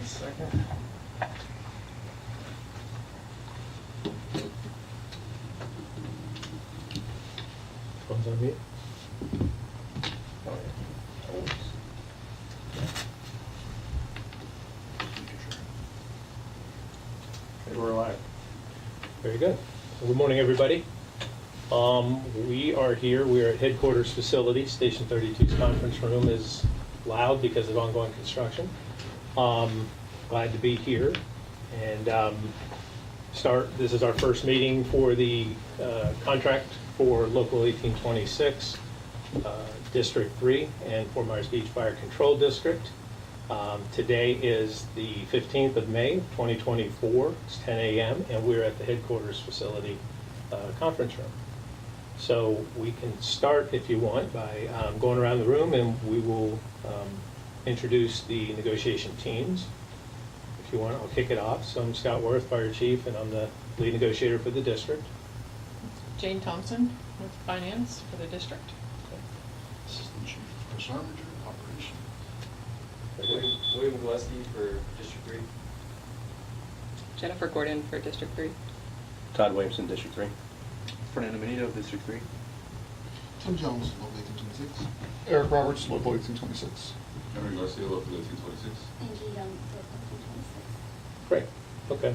1 second. Phone's on mute. Oh, yeah. Oops. Okay, we're live. Very good. Well, good morning, everybody. We are here. We are at headquarters facility. Station 32's conference room is loud because of ongoing construction. Glad to be here and this is our first meeting for the contract for Local 1826, District 3, and Fort Myers Beach Fire Control District. Today is the 15th of May, 2024. It's 10 a.m. and we're at the headquarters facility conference room. So we can start, if you want, by going around the room, and we will introduce the negotiation teams. If you want, I'll kick it off. So I'm Scott Worth, Fire Chief, and I'm the lead negotiator for the district. Jane Thompson with Finance for the district. Assistant Chief Personnel Manager, Operation. William Gillespie for District 3. Jennifer Gordon for District 3. Todd Williamson, District 3. Fernando Benito, District 3. Tim Jones, Local 1826. Eric Roberts, Local 1826. Henry Garcia, Local 1826. Angie Young, Local 1826. Great. Okay.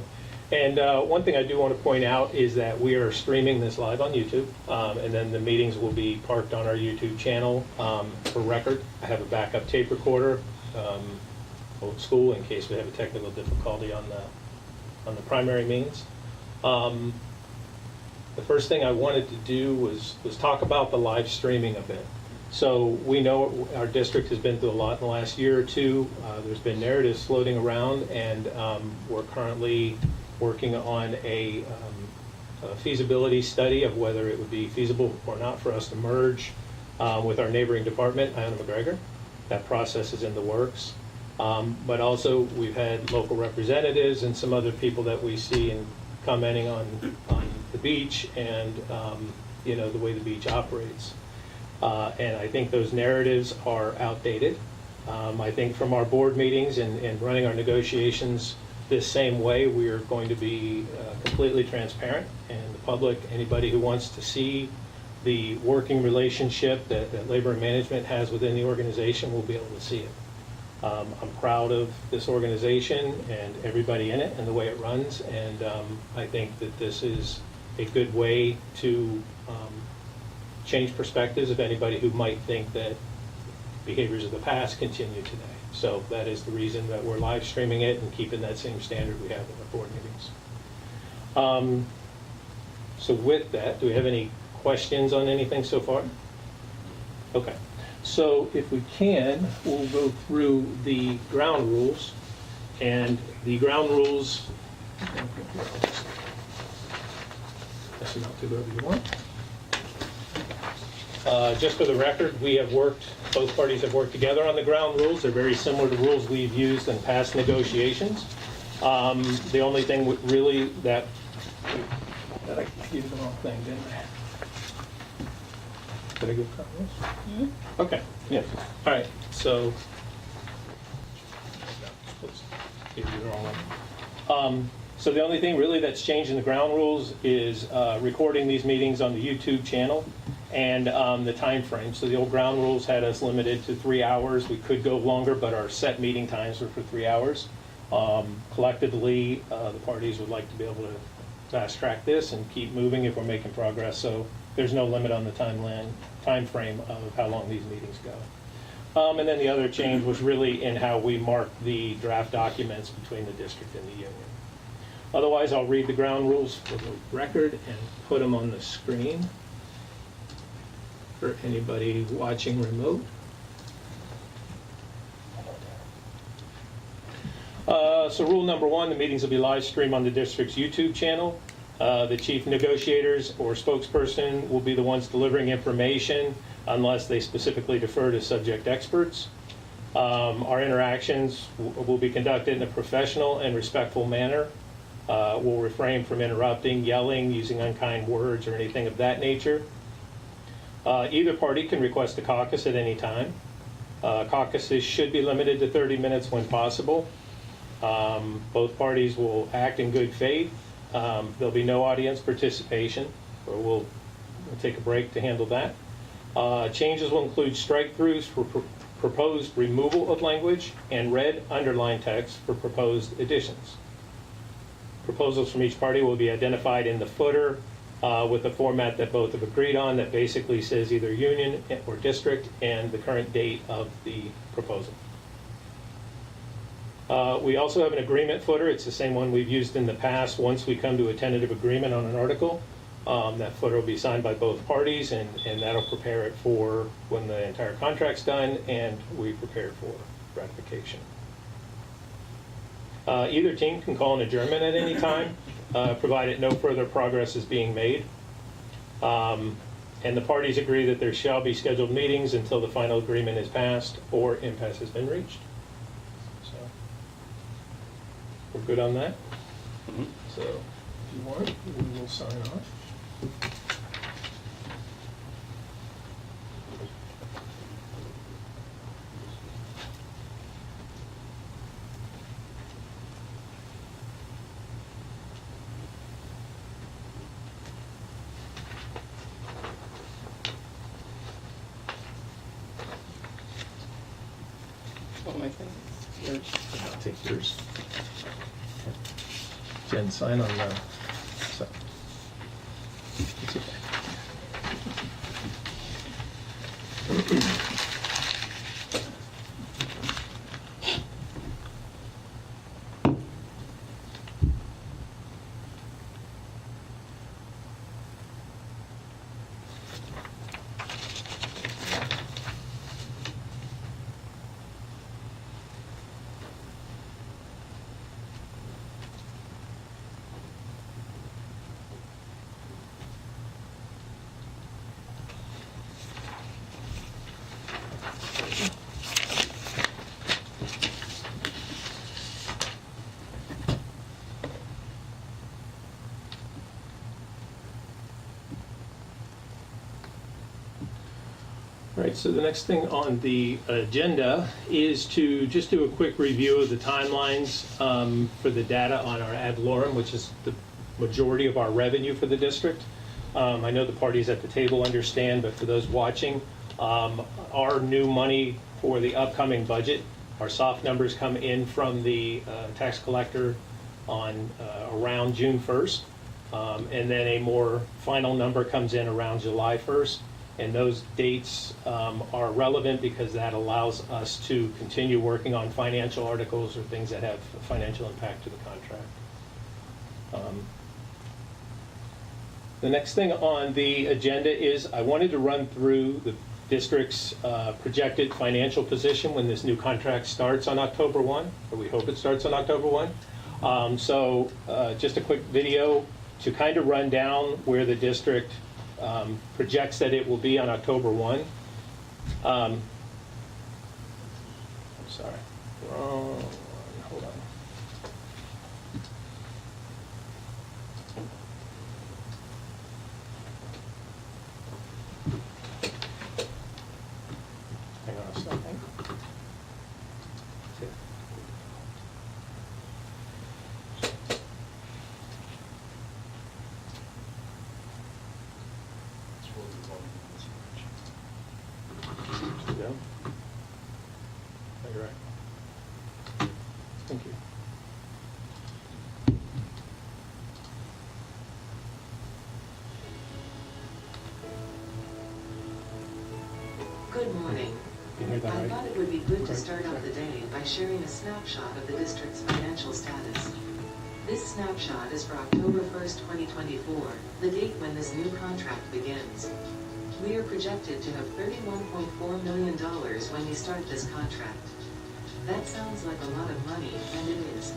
And one thing I do want to point out is that we are streaming this live on YouTube, and then the meetings will be parked on our YouTube channel for record. I have a backup tape recorder, old school, in case we have a technical difficulty on the primary means. The first thing I wanted to do was talk about the live streaming a bit. So we know our district has been through a lot in the last year or two. There's been narratives floating around, and we're currently working on a feasibility study of whether it would be feasible or not for us to merge with our neighboring department, Iona McGregor. That process is in the works. But also we've had local representatives and some other people that we see and commenting on the beach and the way the beach operates. And I think those narratives are outdated. I think from our board meetings and running our negotiations this same way, we are going to be completely transparent, and the public, anybody who wants to see the working relationship that labor and management has within the organization will be able to see it. I'm proud of this organization and everybody in it and the way it runs, and I think that this is a good way to change perspectives of anybody who might think that behaviors of the past continue today. So that is the reason that we're live streaming it and keeping that same standard we have in our board meetings. So with that, do we have any questions on anything so far? Okay. So if we can, we'll go through the ground rules. And the ground rules, pass them out to whoever you want. Just for the record, both parties have worked together on the ground rules. They're very similar to rules we've used in past negotiations. The only thing really that I gave you the wrong thing, didn't I? Did I give ground rules? Mm-hmm. Okay, yes. All right, so gave you the wrong one. So the only thing really that's changed in the ground rules is recording these meetings on the YouTube channel and the time frame. So the old ground rules had us limited to 3 hours. We could go longer, but our set meeting times were for 3 hours. Collectively, the parties would like to be able to fast track this and keep moving if we're making progress. So there's no limit on the time frame of how long these meetings go. And then the other change was really in how we mark the draft documents between the district and the union. Otherwise, I'll read the ground rules for the record and put them on the screen for anybody watching remote. So rule number 1, the meetings will be live streamed on the district's YouTube channel. The chief negotiators or spokesperson will be the ones delivering information unless they specifically defer to subject experts. Our interactions will be conducted in a professional and respectful manner. We'll refrain from interrupting, yelling, using unkind words, or anything of that nature. Either party can request a caucus at any time. Caucuses should be limited to 30 minutes when possible. Both parties will act in good faith. There'll be no audience participation, or we'll take a break to handle that. Changes will include strike-throughs for proposed removal of language and red underline text for proposed additions. Proposals from each party will be identified in the footer with a format that both have agreed on, that basically says either union or district and the current date of the proposal. We also have an agreement footer. It's the same one we've used in the past. Once we come to a tentative agreement on an article, that footer will be signed by both parties, and that'll prepare it for when the entire contract's done and we prepare for ratification. Either team can call an adjournment at any time, provided no further progress is being made. And the parties agree that there shall be scheduled meetings until the final agreement is passed or impasse has been reached. So we're good on that. So if you want, we will sign off. What am I saying? Yours. I'll take yours. Jen, sign on the. So. It's okay. All right, so the next thing on the agenda is to just do a quick review of the timelines for the data on our ad valorem, which is the majority of our revenue for the district. I know the parties at the table understand, but for those watching, our new money for the upcoming budget, our soft numbers come in from the tax collector on around June 1st, and then a more final number comes in around July 1st. And those dates are relevant because that allows us to continue working on financial articles or things that have a financial impact to the contract. The next thing on the agenda is I wanted to run through the district's projected financial position when this new contract starts on October 1, or we hope it starts on October 1. So just a quick video to kind of run down where the district projects that it will be on October 1. I'm sorry, wrong one, hold on. Hang on a second. Yeah. Oh, you're right. Thank you. Good morning. You hear that I right? thought it would be good to Okay. start out the day by sharing a snapshot of the district's financial status. This snapshot is for October 1st, 2024, the date when this new contract begins. We are projected to have $31.4 million when we start this contract. That sounds like a lot of money, and it is.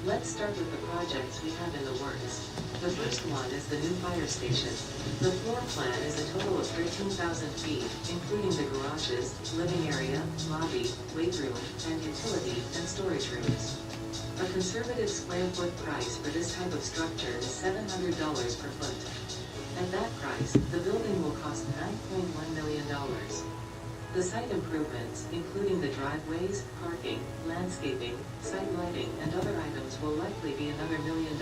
Let's start with the projects we have in the works. The first one is the new fire station. The floor plan is a total of 13,000 feet, including the garages, living area, lobby, weight room, and utility and storage rooms. A conservative square foot price for this type of structure is $700 per foot. At that price, the building will cost $9.1 million. The site improvements, including the driveways, parking, landscaping, site lighting, and other items will likely be another $1 million.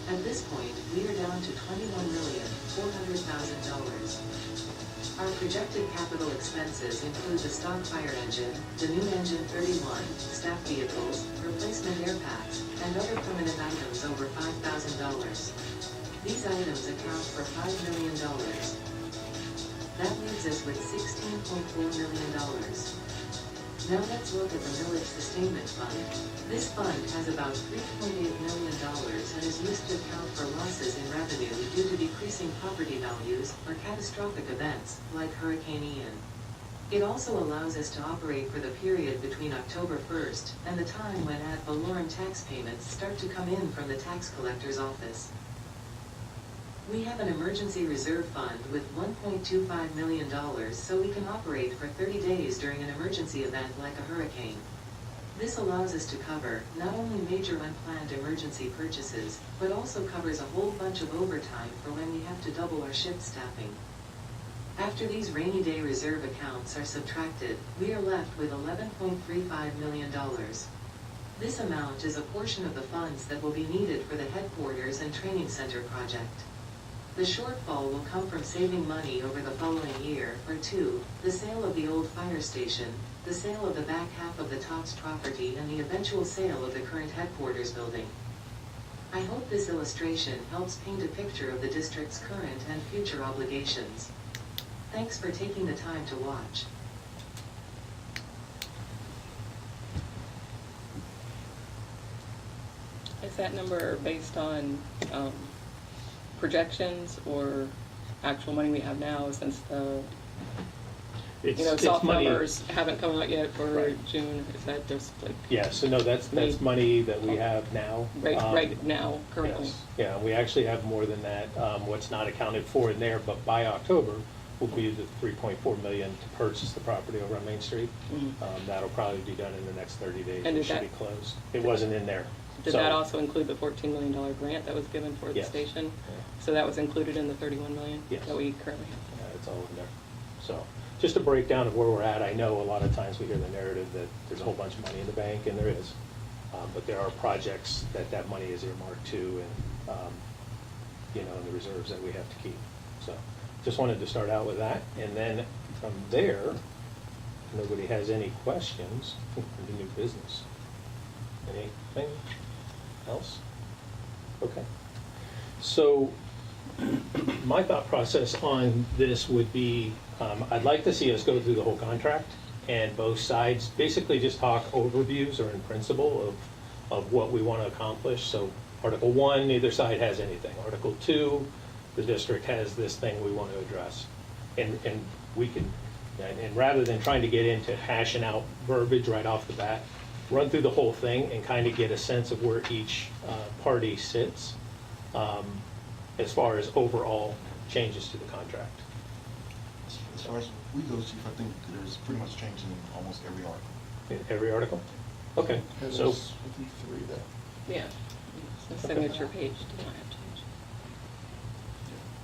At this point, we are down to $21,400,000. Our projected capital expenses include the stock fire engine, the new engine 31, staff vehicles, replacement air packs, and other permanent items over $5,000. These items account for $5 million. That leaves us with $16.4 million. Now let's look at the Millage Sustainment Fund. This fund has about $3.8 million and is used to account for losses in revenue due to decreasing property values or catastrophic events, like Hurricane Ian. It also allows us to operate for the period between October 1st and the time when ad valorem tax payments start to come in from the tax collector's office. We have an emergency reserve fund with $1.25 million so we can operate for 30 days during an emergency event like a hurricane. This allows us to cover not only major unplanned emergency purchases, but also covers a whole bunch of overtime for when we have to double our shift staffing. After these rainy day reserve accounts are subtracted, we are left with $11.35 million. This amount is a portion of the funds that will be needed for the headquarters and training center project. The shortfall will come from saving money over the following year or two, the sale of the old fire station, the sale of the back half of the Tots property, and the eventual sale of the current headquarters building. I hope this illustration helps paint a picture of the district's current and future obligations. Thanks for taking the time to watch. Is that number based on projections or actual money we have now, since the It's soft money. numbers haven't come out yet for Right. June? Is that just like Yeah, so no, that's money that we have now. right now, currently? Yes. Yeah, we actually have more than that. What's not accounted for in there, but by October will be the $3.4 million to purchase the property over on Main Street. Mhm. That'll probably be done in the next 30 days. And It did should that- be closed. It wasn't in there. Did So- that also include the $14 million grant that was given for the Yes. station? Yeah. So that was included in the $31 million Yes. that we currently have? Yeah, it's all in there. So, just a breakdown of where we're at. I know a lot of times we hear the narrative that there's a whole bunch of money in the bank, and there is. But there are projects that money is earmarked to, and, and the reserves that we have to keep. So, just wanted to start out with that, and then from there, if nobody has any questions, into new business. Anything else? Okay. So, my thought process on this would be, I'd like to see us go through the whole contract and both sides basically just talk overviews or in principle of what we want to accomplish. So Article 1, neither side has anything. Article 2, the district has this thing we want to address. And we can, and rather than trying to get into hashing out verbiage right off the bat, run through the whole thing and kind of get a sense of where each party sits as far as overall changes to the contract. As far as we go, Chief, I think there's pretty much change in almost every article. In every article? Okay, so, There's 53 there. Yeah. The signature page did not have change.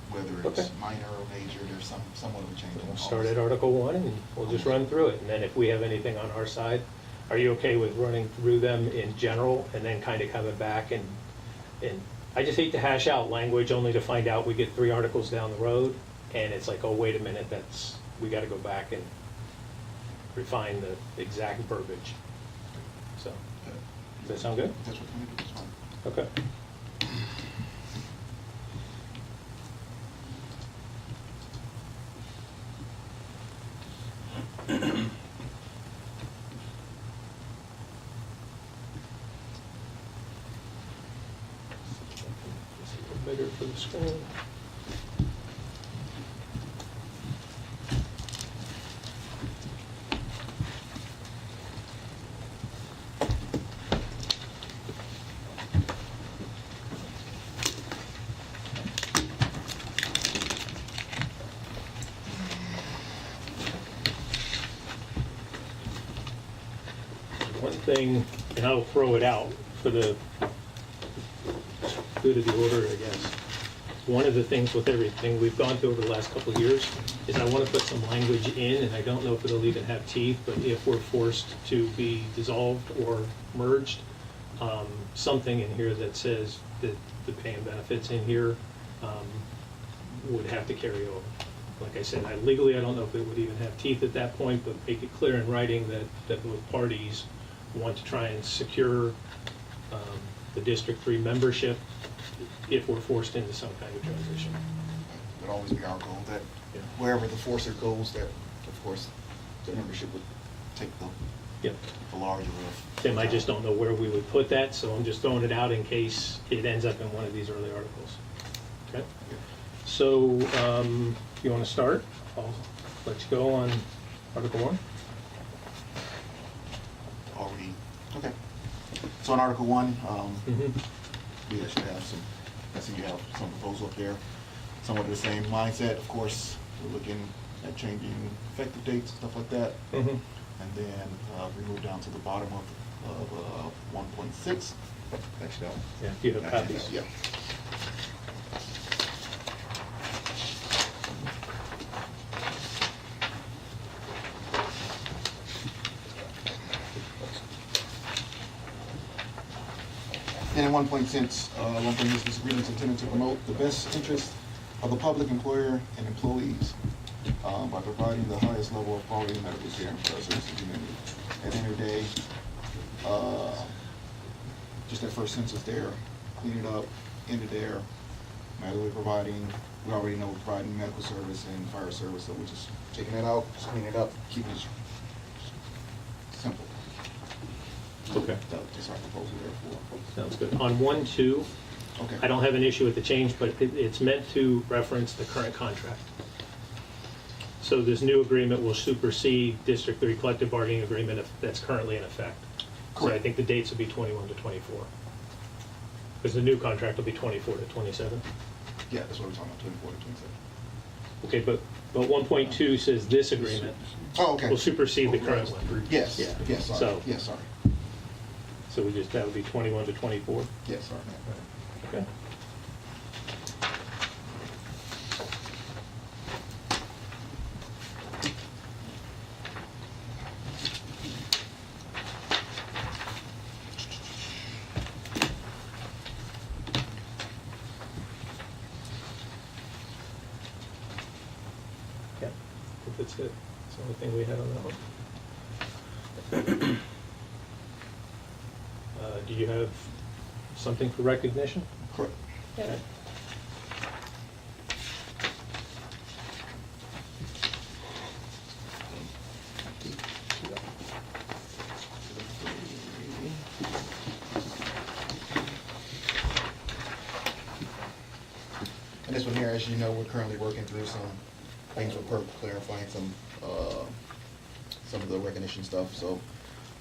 Whether it's Okay. minor or major, there's somewhat of a change. in we'll almost- start at Article 1 and we'll just run through it. And then if we have anything on our side, are you okay with running through them in general and then kind of coming back and I just hate to hash out language only to find out we get 3 articles down the road and it's like, oh, wait a minute, we got to go back and refine the exact verbiage. So, does that sound good? If that's what you do, it's fine. Okay. This is a little bigger for the screen. One thing, and I'll throw it out for the good of the order, I guess. one of the things with everything we've gone through over the last couple of years is I want to put some language in, and I don't know if it'll even have teeth, but if we're forced to be dissolved or merged, something in here that says that the pay and benefits in here would have to carry over. Like I said, legally, I don't know if it would even have teeth at that point, but make it clear in writing that both parties want to try and secure the District 3 membership if we're forced into some kind of transition. It would always be our goal that Yeah. wherever the forcer goes, that, of course, the membership would take Yep. the larger of. Tim, I just don't know where we would put that, so I'm just throwing it out in case it ends up in one of these early articles. Okay? So, you want to start? I'll let you go on Article 1. Already, okay. So in Article 1, Mhm. we actually have some, I see you have some proposal up there, somewhat of the same mindset. Of course, we're looking at changing effective dates, stuff like that. Mhm. And then we move down to the bottom of 1.6. Actually, no. Yeah, you have copies. Yeah. And in 1.6, this agreement is intended to promote the best interest of the public employer and employees by providing the highest level of quality medical care and services to the community. At the end of the day, just that first sentence there, clean it up, end it there. Matter we're providing, we already know we're providing medical service and fire service, so we're just taking it out, just clean it up, keeping it simple. Okay. That's just our proposal there for. Sounds good. On 1.2, Okay. I don't have an issue with the change, but it's meant to reference the current contract. So this new agreement will supersede District 3 collective bargaining agreement that's currently in effect. So I Correct. think the dates will be 21 to 24. Because the new contract will be 24 to 27. Yeah, that's what we're talking about, 24 to 27. Okay, but 1.2 says this agreement Oh, okay. will supersede the current one. Yes, Yeah. yes, sorry, So- yes, sorry. So that would be 21 to 24. Yes, sorry. Okay. Yeah, I think that's it. That's the only thing we had on that one. Do you have something for recognition? Correct. Okay. And this one here, as you know, we're currently working through some things with clarifying some of the recognition stuff. So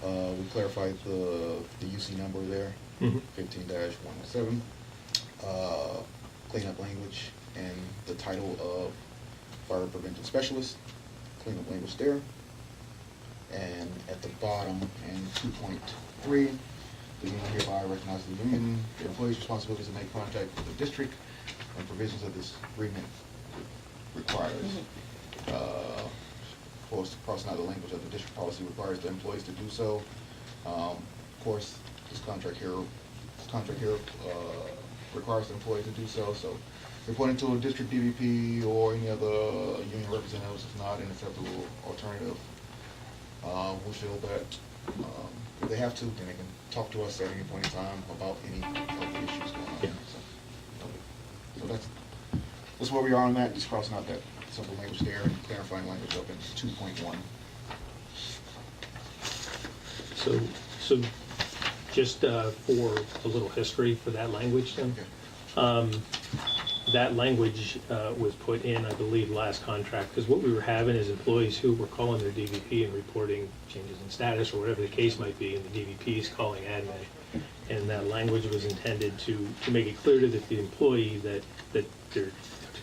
we clarified the UC number there, Mhm. 15-107, cleanup language, and the title of fire prevention specialist, cleanup language there. And at the bottom, in 2.3, the union hereby recognizes the union, the employee's responsibilities to make contact with the district, and provisions of this agreement requires. Of course, crossing out the language of the district policy requires the employees to do so. Of course, this contract here requires the employee to do so. So, reporting to a district DVP or any other union representatives is not an acceptable alternative. We feel that if they have to, then they can talk to us at any point in time about any of the issues going on. Yeah. So that's where we are on that, just crossing out that simple language there and clarifying language up in 2.1. So just for a little history for that language, Tim. Okay. That language was put in, I believe, last contract, because what we were having is employees who were calling their DVP and reporting changes in status or whatever the case might be, and the DVP is calling admin. And that language was intended to make it clear to the employee that they're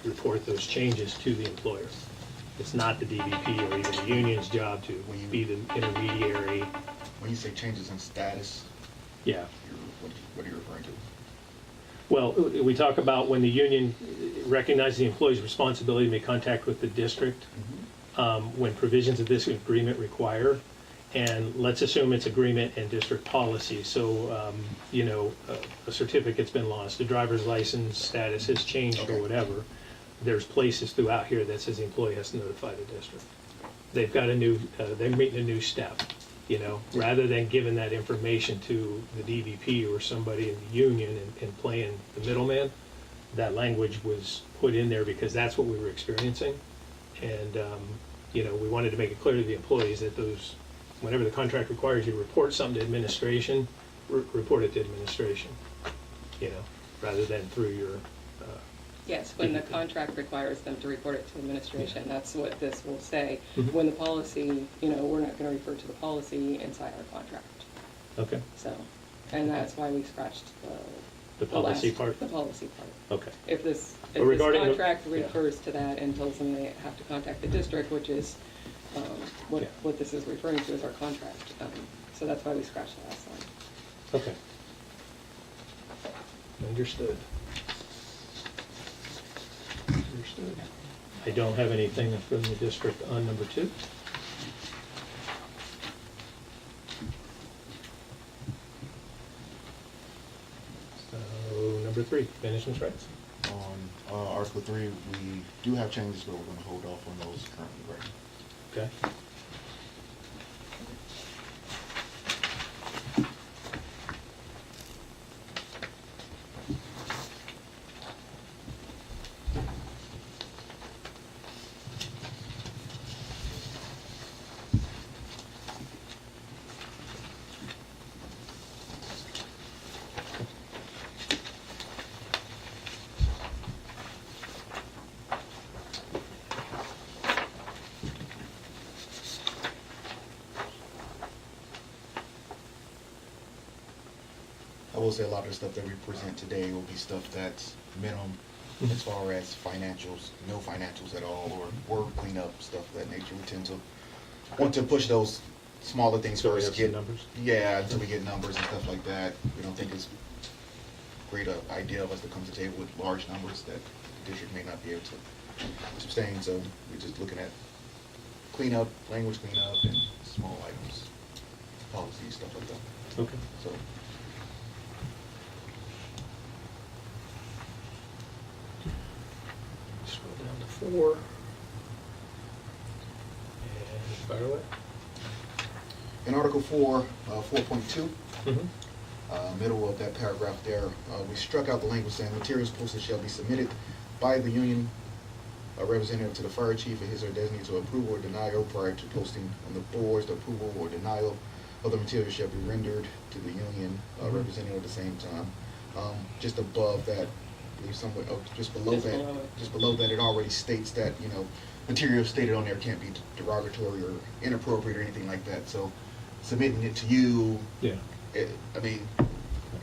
to report those changes to the employer. It's not the DVP or even the union's job to be the intermediary. When you say changes in status, Yeah. what are you referring to? Well, we talk about when the union recognizes the employee's responsibility to make contact with the district, when provisions of this agreement require, and let's assume it's agreement and district policy. So, you know, a certificate's been lost, a driver's license status has changed or Okay. whatever. There's places throughout here that says the employee has to notify the district. They've got a new, they're meeting a new step, you know, rather than giving that information to the DVP or somebody in the union and playing the middleman. That language was put in there because that's what we were experiencing. And, you know, we wanted to make it clear to the employees that those, whenever the contract requires you to report something to administration, report it to administration, you know, rather than through your, Yes, when the contract requires them to report it to administration, that's what this will say. Mhm. When the policy, you know, we're not gonna refer to the policy inside our contract, okay, so, and that's why we scratched the policy last- part? The policy part. Okay, If this regarding the- contract yeah. refers to that and tells them they have to contact the district, which is, Yeah. what this is referring to is our contract. So that's why we scratched the last line. okay. Understood. Understood. I don't have anything from the district on number 2. So, number 3, management's rights. On Article 3, we do have changes, but we're going to hold off on those currently right now. Okay. I will say a lot of the stuff that we present today will be stuff that's minimum as far as financials, no financials at all, or word cleanup, stuff of that nature. We tend to want to push those smaller things So we first. have some numbers? Yeah, until we get numbers and stuff like that. We don't think it's a great idea of us to come to the table with large numbers that the district may not be able to sustain. So we're just looking at cleanup, language cleanup, and small items, policies, stuff like that. Okay. So. Scroll down to 4. And fire away. In Article 4, 4.2, Mm-hmm. middle of that paragraph there, we struck out the language saying materials posted shall be submitted by the union representative to the fire chief and his or designee to approval or denial prior to posting on the boards. The approval or denial of the materials shall be rendered to the union representative at the same time. Just above that, I believe somewhere, just below Just that, below it. just below that, it already states that, you know, materials stated on there can't be derogatory or inappropriate or anything like that. So submitting it to you, Yeah. I mean,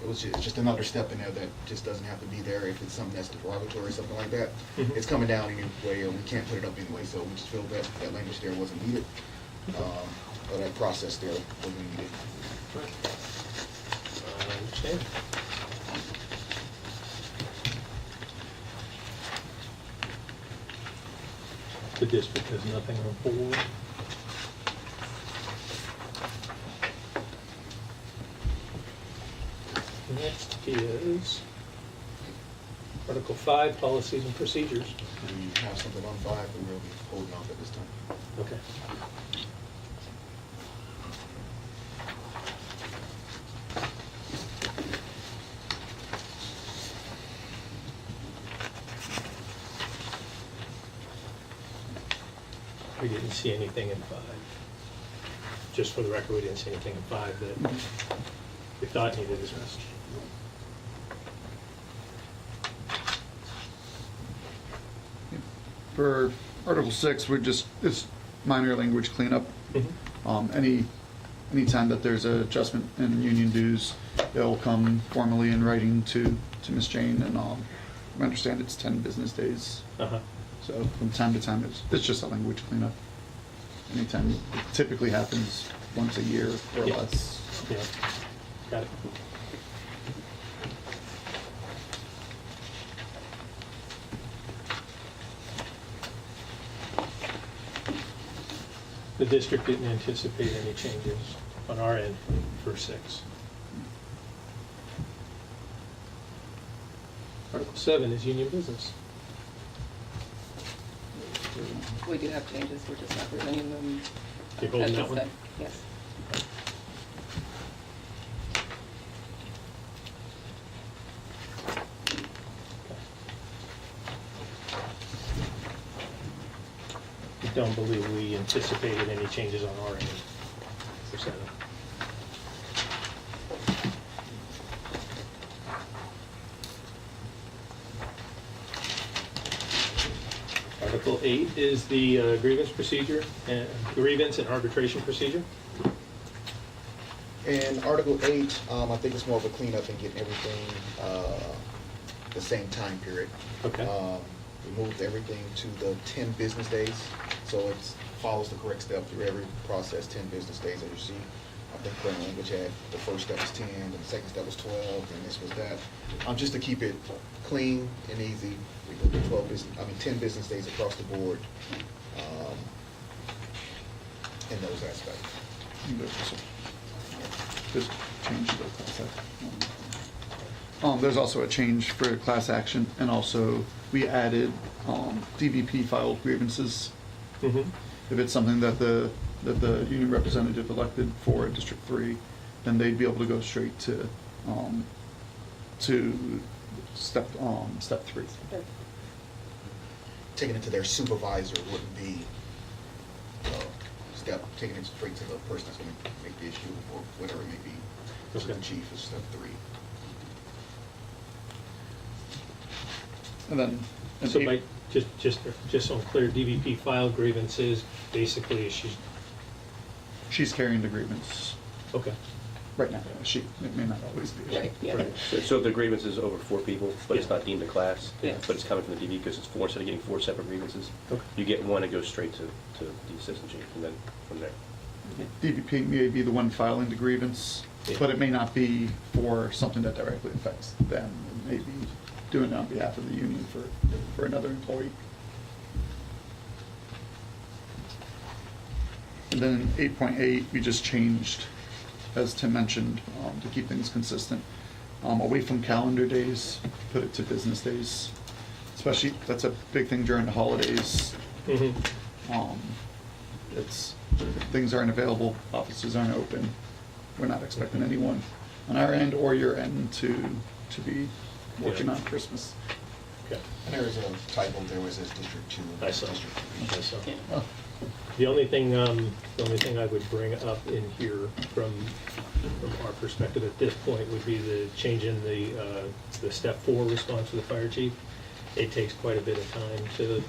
it's just another step in there that just doesn't have to be there if it's something that's derogatory or something like that. Mhm. It's coming down anyway, or we can't put it up anyway, so we just feel that that language there wasn't needed. Or that process there wasn't needed. I understand. The district has nothing on 4. Next is Article 5, policies and procedures. We have something on 5, but we'll be holding off at this time. Okay. We didn't see anything in 5. Just for the record, we didn't see anything in 5 that we thought needed addressed. For Article 6, it's minor language cleanup. Anytime that there's an adjustment in union dues, it'll come formally in writing to Ms. Jane, and I understand it's 10 business days. Uh-huh. So from time to time, it's just a language cleanup. Anytime, it typically happens once a year or Yeah. less. Yeah, got it. The district didn't anticipate any changes on our end for 6. Article 7 is union business. We do have changes, we're just not presenting them. You're holding as that this one? day. Yes. I don't believe we anticipated any changes on our end for 7. Article 8 is the grievance procedure, and grievance and arbitration procedure. In Article 8, I think it's more of a cleanup and getting everything the same time period. Okay. We moved everything to the 10 business days, so it follows the correct step through every process, 10 business days as you see. I think current language had the first step was 10, and the second step was 12, and this was that. Just to keep it clean and easy, we go to 10 business days across the board in those aspects. Just change the class action. There's also a change for class action, and also we added DVP filed grievances. Mm-hmm. If it's something that the union representative elected for District 3, then they'd be able to go straight to step 3. Taking it to their supervisor wouldn't be taking it straight to the person that's going to make the issue or whatever it may be. So Okay. the chief is step 3. And then an So eight- by, just so I'm clear, DVP filed grievances, basically she's carrying the grievance okay. right now. It may not always be. a she. Right, yeah. Right. So if the grievance is over 4 people, but it's Yeah. not deemed a class, Yes. but it's coming from the DV because it's 4 instead of getting 4 separate grievances, Okay. you get one that goes straight to the assistant chief, and then from there. DVP may be the one filing the grievance, Yeah. but it may not be for something that directly affects them. It may be doing it on behalf of the union for another employee. And then in 8.8, we just changed, as Tim mentioned, to keep things consistent, away from calendar days, put it to business days. Especially, that's a big thing during the holidays. Mm-hmm. It's, things aren't available, offices aren't open. We're not expecting anyone on our end or your end to be working Yeah. on Christmas. Okay. And there is a typo, there was this District 2. I saw. District 3. I saw. Yeah. Oh, The only thing I would bring up in here from our perspective at this point would be the change in the step 4 response to the fire chief. It takes quite a bit of time to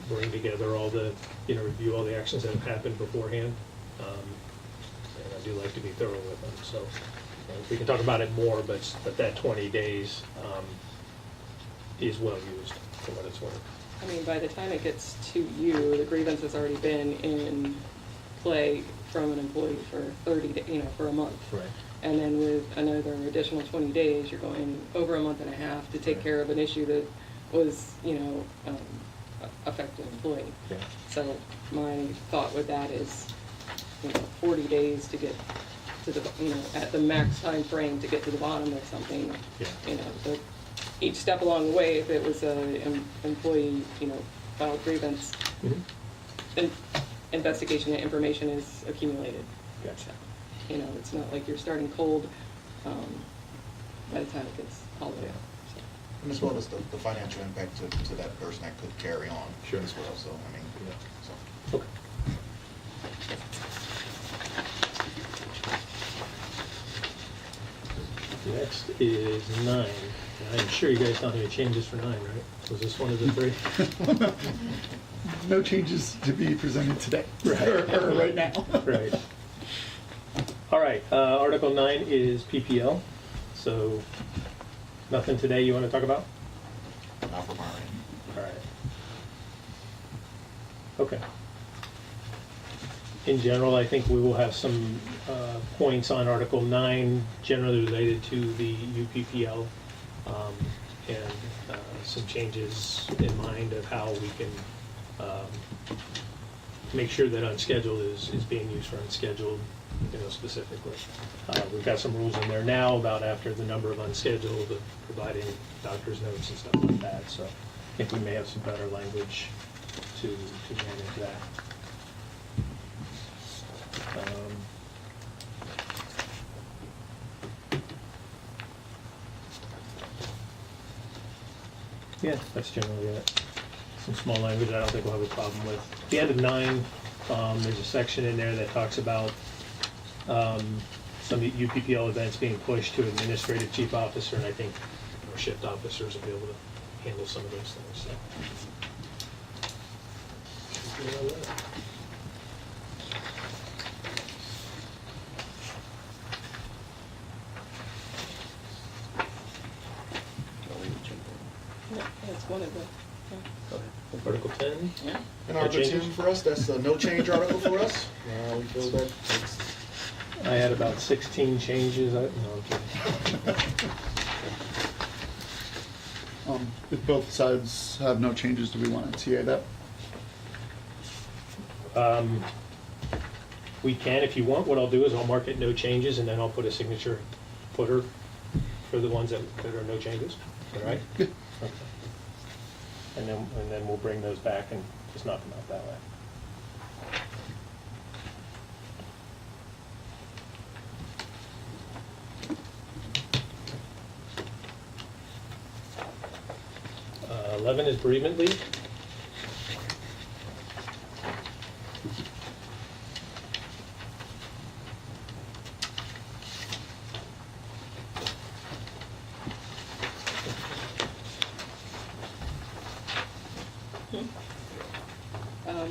bring together all the, review all the actions that have happened beforehand. And I do like to be thorough with them, so we can talk about it more, but that 20 days is well used for what it's worth. I mean, by the time it gets to you, the grievance has already been in play from an employee for 30 days, for a month. Right. And then with another additional 20 days, you're going over a month and a half to take care of an issue that was, affected an employee. Yeah. So my thought with that is, 40 days to get to the, at the max time frame to get to the bottom of something. Yeah. Each step along the way, if it was an employee, filed grievance, Mhm. investigation and information is accumulated. Gotcha. It's not like you're starting cold by the time it gets all the way up. So. And as well as the financial impact to that person that could carry on Sure. as well, so, Yeah. so. Okay. Next is 9. I'm sure you guys don't have any changes for 9, right? Was this one of the 3? No changes to be presented today, Right. or right now. Right. All right, Article 9 is PPL. So nothing today you want to talk about? Not from our end. All right. Okay. In general, I think we will have some points on Article 9 generally related to the UPPL and some changes in mind of how we can make sure that unscheduled is being used for unscheduled, specifically. We've got some rules in there now about after the number of unscheduled, of providing doctor's notes and stuff like that, so I think we may have some better language to manage that. Yeah, that's generally it. Some small language I don't think we'll have a problem with. At the end of 9, there's a section in there that talks about some UPPL events being pushed to administrative chief officer, and I think our shift officers will be able to handle some of those things, so. Should be all right. Yeah, that's one of the, yeah. Go ahead. Article 10? Yeah. And Article 10 changes? for us, that's a no change article for us. We feel that it's I had about 16 changes. No, I'm kidding. If both sides have no changes, do we want to TA that? We can if you want. What I'll do is I'll mark it no changes, and then I'll put a signature footer for the ones that are no changes. Is that right? Yeah. Okay. And then we'll bring those back and just knock them out that way. Uh, 11 is bereavement leave.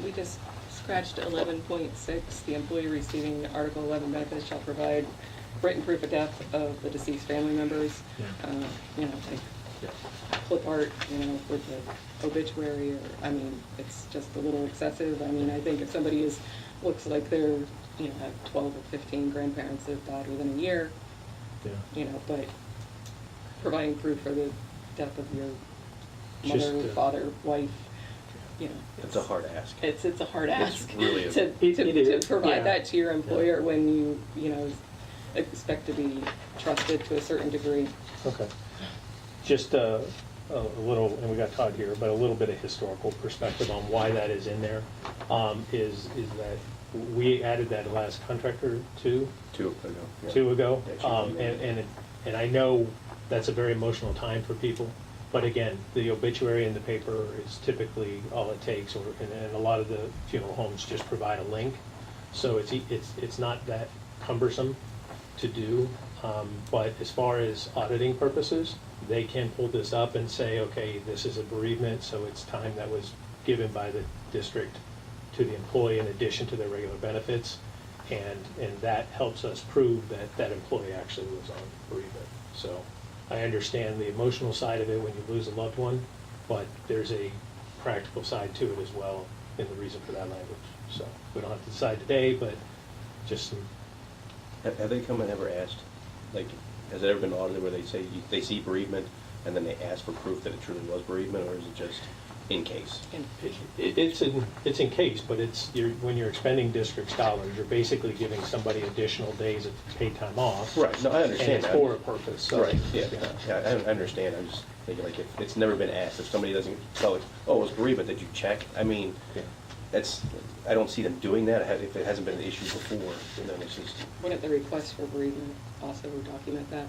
We just scratched 11.6. The employee receiving Article 11 benefits shall provide written proof of death of the deceased family members. Yeah. Like clip art, with the obituary, or, it's just a little excessive. I think if somebody looks like they're, have 12 or 15 grandparents that have died within a year, Yeah. But providing proof for the death of your Just, mother, father, wife, It's a hard ask. it's a hard It's ask really a- to It is, provide yeah. that to your employer when you expect to be trusted to a certain degree. Okay. Just a little, and we got Todd here, but a little bit of historical perspective on why that is in there, is that we added that last contract or two 2 ago. yeah. ago. Yeah, And I know that's a very emotional time for people, but again, the obituary in the paper is typically all it takes, and a lot of the funeral homes just provide a link. So it's not that cumbersome to do, but as far as auditing purposes, they can pull this up and say, okay, this is a bereavement, so it's time that was given by the district to the employee in addition to their regular benefits, and that helps us prove that that employee actually was on bereavement. So I understand the emotional side of it when you lose a loved one, but there's a practical side to it as well in the reason for that language. So we don't have to decide today, but just some. Have they come and ever asked, like, has it ever been audited where they say, they see bereavement and then they ask for proof that it truly was bereavement, or is it just in case? It's in case, but when you're expending district's dollars, you're basically giving somebody additional days of paid time off. Right, no, I understand And that. it's for a purpose, so. Right, yeah, I understand, I'm just thinking, like, if it's never been asked, if somebody doesn't tell it, oh, it was bereavement, did you check? Yeah. I don't see them doing that, if it hasn't been an issue before, then it's just, Wouldn't the request for bereavement also document that?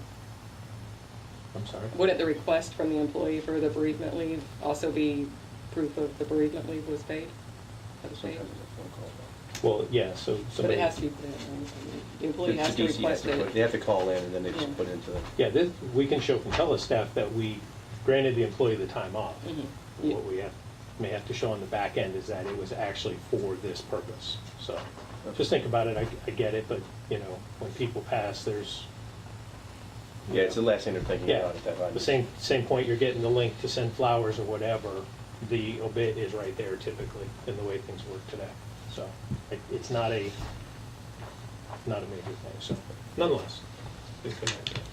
I'm sorry? Wouldn't the request from the employee for the bereavement leave also be proof of the bereavement leave was paid? That was paid? sometimes it's a phone call. Well, yeah, so But somebody. it has to be put in, the employee has to The DC request it. They have to call in and then they Yeah. just put into the. Yeah, we can show from telestaff that we granted the employee the time off. Mhm. Yeah. What we may have to show on the back end is that it was actually for this purpose. So just think about it, I get it, but, when people pass, there's. Yeah, it's the last thing they're thinking Yeah, about at that time. the same point you're getting the link to send flowers or whatever, the obit is right there typically in the way things work today. So it's not a major thing, so nonetheless. it's been right there.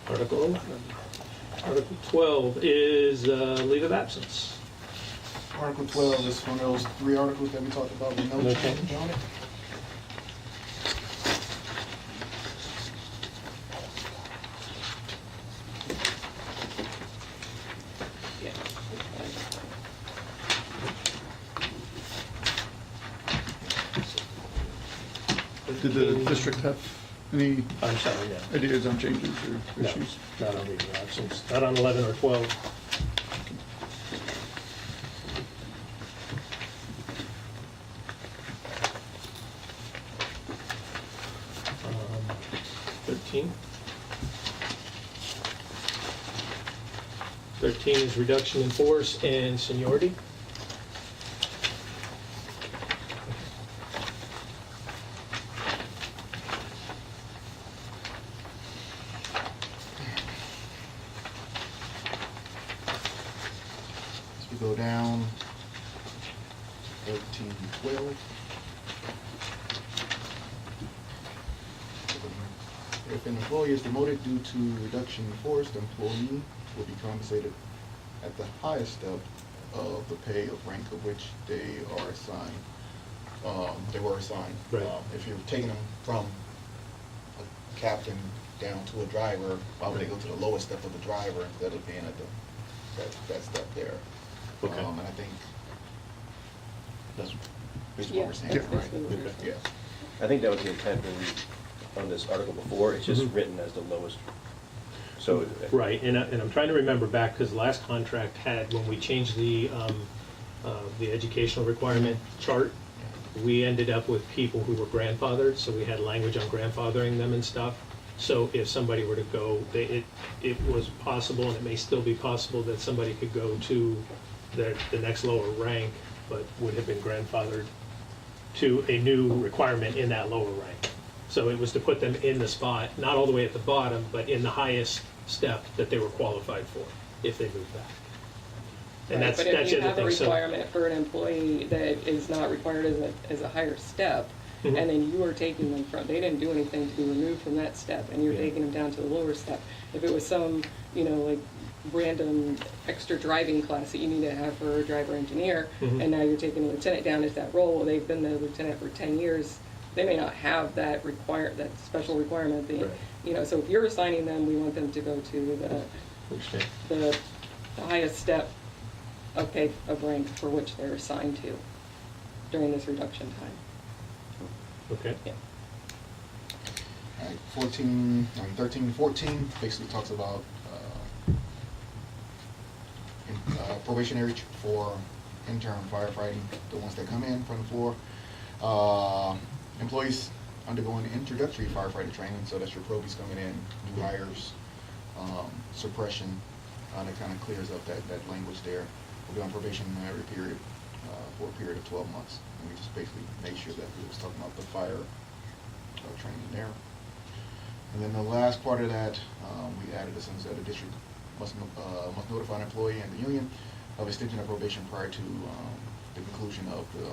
Article 11. Article 12 is leave of absence. Article 12 is one of those 3 articles that we talked about with no No change change. on it. Yeah. Did the district have any I'm sorry, no. ideas on changes or No, issues? not on reading options, not on 11 or 12. Um, 13. 13 is reduction in force and seniority. As we go down, 13, 12. If an employee is demoted due to reduction in force, the employee will be compensated at the highest step of the pay of rank of which they are assigned. They were assigned. Right. If you're taking them from a captain down to a driver, why would they go to the lowest step of the driver instead of being at that step there? Okay. And I think that's basically Yeah, what we're saying, that's right? basically what we're saying. Yeah. I think that was the intent when on this article before, it's just Mhm. written as the lowest. So. Right, and I'm trying to remember back, because the last contract had, when we changed the educational requirement chart, we ended up with people who were grandfathered, so we had language on grandfathering them and stuff. So if somebody were to go, it was possible, and it may still be possible, that somebody could go to the next lower rank, but would have been grandfathered to a new requirement in that lower rank. So it was to put them in the spot, not all the way at the bottom, but in the highest step that they were qualified for, if they moved back. And Right, that's but if the you other have a thing, so. requirement for an employee that is not required as a higher step, Mhm. and then you are taking them from, they didn't do anything to be removed from that step, and you're Yeah. taking them down to the lower step. If it was some, like random extra driving class that you need to have for a driver engineer, Mhm. and now you're taking a lieutenant down at that role, well, they've been the lieutenant for 10 years, they may not have that that special requirement. Right. So if you're assigning them, we want them to go to Understand. the highest step of pay of rank for which they're assigned to during this reduction time. Okay. Yeah. All right, 13 and 14 basically talks about probationary for intern firefighting, the ones that come in from the floor. Employees undergoing introductory firefighter training, so that's your probies coming in, new hires, suppression. That kind of clears up that language there. We'll be on probation every period, for a period of 12 months. And we just basically made sure that we was talking about the fire training there. And then the last part of that, we added a sentence that the district must notify an employee and the union of extension of probation prior to the conclusion of the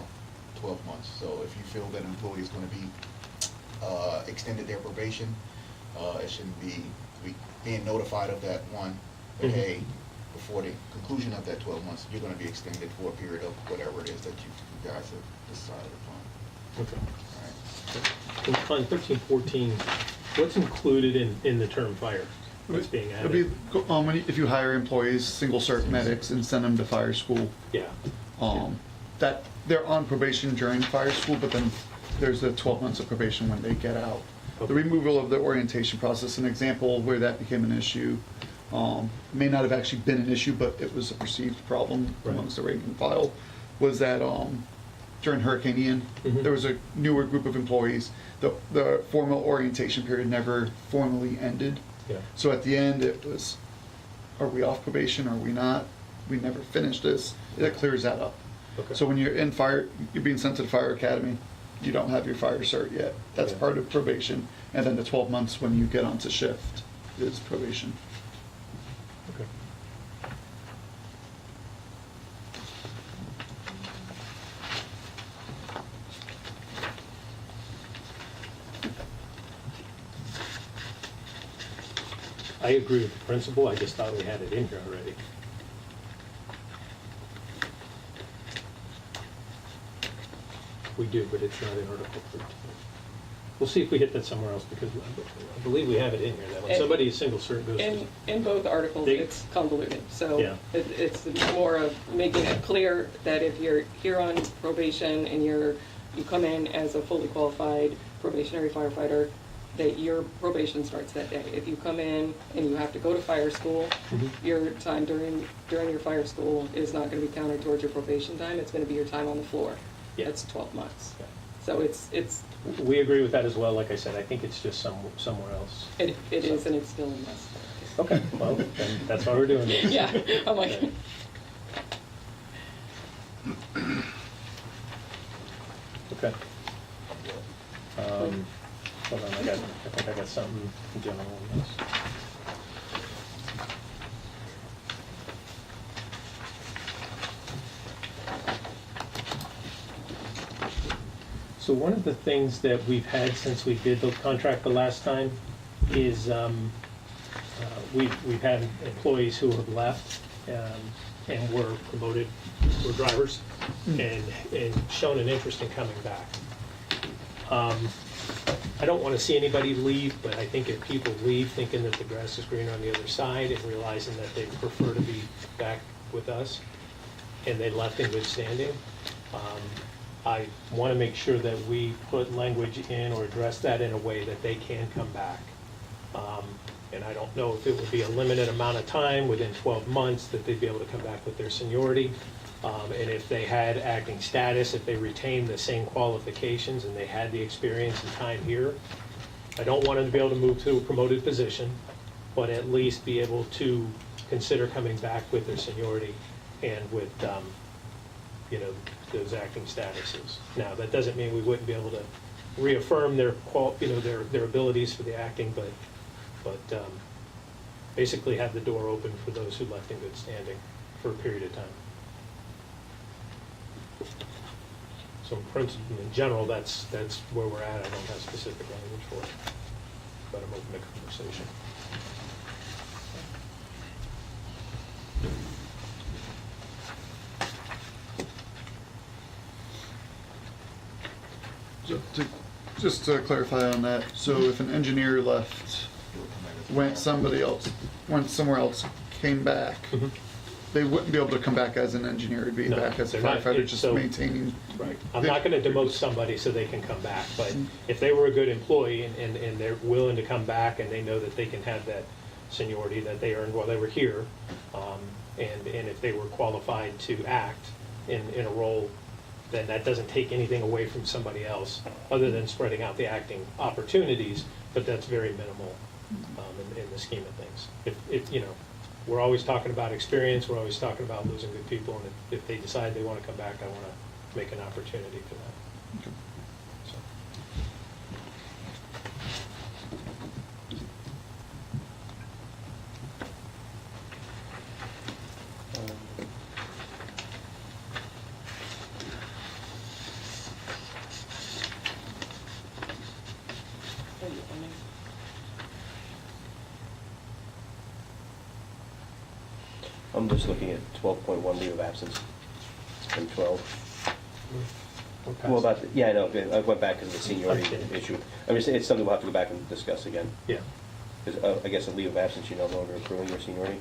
12 months. So if you feel that an employee is going to be extended their probation, it shouldn't be being notified of that one. But Mhm. hey, before the conclusion of that 12 months, you're going to be extended for a period of whatever it is that you guys have decided upon. Okay. All right. On 13, 14, what's included in the term fire? What's being It'd be, added? if you hire employees, single cert medics, and send them to fire school, Yeah. that they're on probation during fire school, but then there's the 12 months of probation when they get out. The Okay. removal of the orientation process, an example where that became an issue, may not have actually been an issue, but it was a perceived problem Right. amongst the rank and file, was that during Hurricane Ian, Mhm. there was a newer group of employees. The formal orientation period never formally ended. Yeah. So at the end, it was, are we off probation, are we not? We never finished this. That clears that up. Okay. So when you're in fire, you're being sent to the fire academy, you don't have your fire cert yet. That's Yeah. part of probation. And then the 12 months when you get onto shift is probation. Okay. I agree with the principle, I just thought we had it in here already. We do, but it's not in Article 13. We'll see if we hit that somewhere else, because I believe we have it in here, that when And- somebody is single cert goes In, to... in both articles, They- it's convoluted, so Yeah. it's more of making it clear that if you're here on probation and you come in as a fully qualified probationary firefighter, that your probation starts that day. If you come in and you have to go to fire school, Mhm. your time during your fire school is not gonna be counted towards your probation time, it's gonna be your time on the floor. Yeah. That's 12 months. Yeah. So it's, We agree with that as well. Like I said, I think it's just somewhere else. it is, and it's still a mess. Okay, well, then that's why we're doing this. Yeah, I'm like, Okay. Hold on, I think I got something general on this. So one of the things that we've had since we did the contract the last time is we've had employees who have left and were promoted, were drivers, and shown an interest in coming back. I don't want to see anybody leave, but I think if people leave thinking that the grass is greener on the other side and realizing that they prefer to be back with us, and they left in good standing, I want to make sure that we put language in or address that in a way that they can come back. And I don't know if it would be a limited amount of time, within 12 months, that they'd be able to come back with their seniority. And if they had acting status, if they retained the same qualifications and they had the experience and time here, I don't want them to be able to move to a promoted position, but at least be able to consider coming back with their seniority and with, those acting statuses. Now, that doesn't mean we wouldn't be able to reaffirm their their abilities for the acting, but basically have the door open for those who left in good standing for a period of time. So in general, that's where we're at. I don't have specific language for it, but I'm open to conversation. Just to clarify on that, so if an engineer left, went somewhere else, came back, they wouldn't be able to come back as an engineer, it'd be No, back as a they're not. firefighter, just So- maintaining. Right. I'm not going to demote somebody so they can come back, but if they were a good employee and they're willing to come back and they know that they can have that seniority that they earned while they were here, and if they were qualified to act in a role, then that doesn't take anything away from somebody else, other than spreading out the acting opportunities, but that's very minimal in the scheme of things. We're always talking about experience, we're always talking about losing good people, and if they decide they want to come back, I want to make an opportunity for that. Okay. So. I'm just looking at 12.1 leave of absence and 12. Well, about, yeah, I know, I went back because of the seniority Okay. issue. I mean, it's something we'll have to go back and discuss again. Yeah. Because I guess a leave of absence, you're no longer accruing your seniority.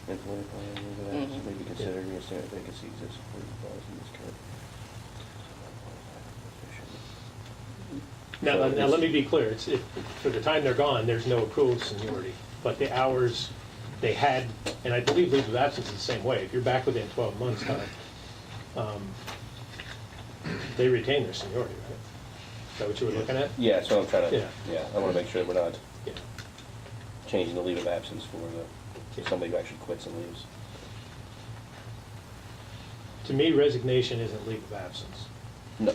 Implemented plan, leave of absence Mhm. may be considered reinstatement vacancy exists for the clause in this current. Now, let me be clear, for the time they're gone, there's no accrual of seniority, but the hours they had, and I believe leave of absence is the same way, if you're back within 12 months, they retain their seniority, right? Is that what you were looking at? Yeah, so I'm trying to, Yeah. yeah, I want to make sure that we're not Yeah. changing the leave of absence for somebody who actually quits and leaves. To me, resignation isn't leave of absence. No.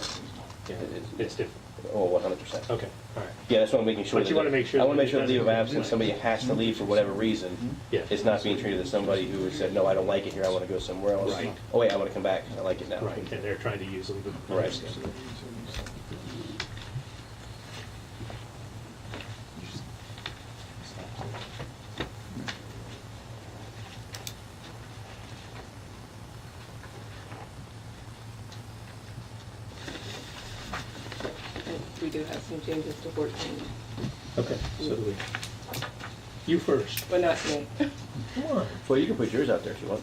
Yeah, It- it's different. Oh, 100%. Okay, all right. Yeah, that's what I'm making sure. But you that- wanna make sure I want to that make sure it the leave of doesn't- absence, somebody has to leave for whatever reason. Yeah. It's not being treated as somebody who has said, no, I don't like it here, I want to go somewhere else. Right. Oh, wait, I want to come back, I like it now. Right, and they're trying to use leave of Right. absence. we do have some changes to 14, Okay, so do we. You first. but not me. Come on. Well, you can put yours out there if you want.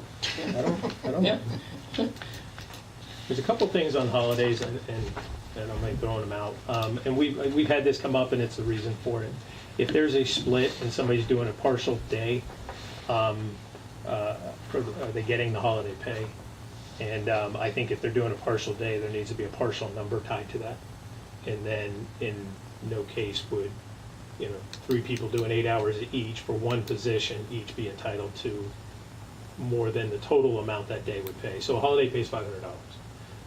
I don't Yeah. know. There's a couple things on holidays, and I'm like throwing them out. And we've had this come up, and it's the reason for it. If there's a split and somebody's doing a partial day, are they getting the holiday pay? And I think if they're doing a partial day, there needs to be a partial number tied to that. And then in no case would, 3 people doing 8 hours each for one position, each be entitled to more than the total amount that day would pay. So a holiday pays $500.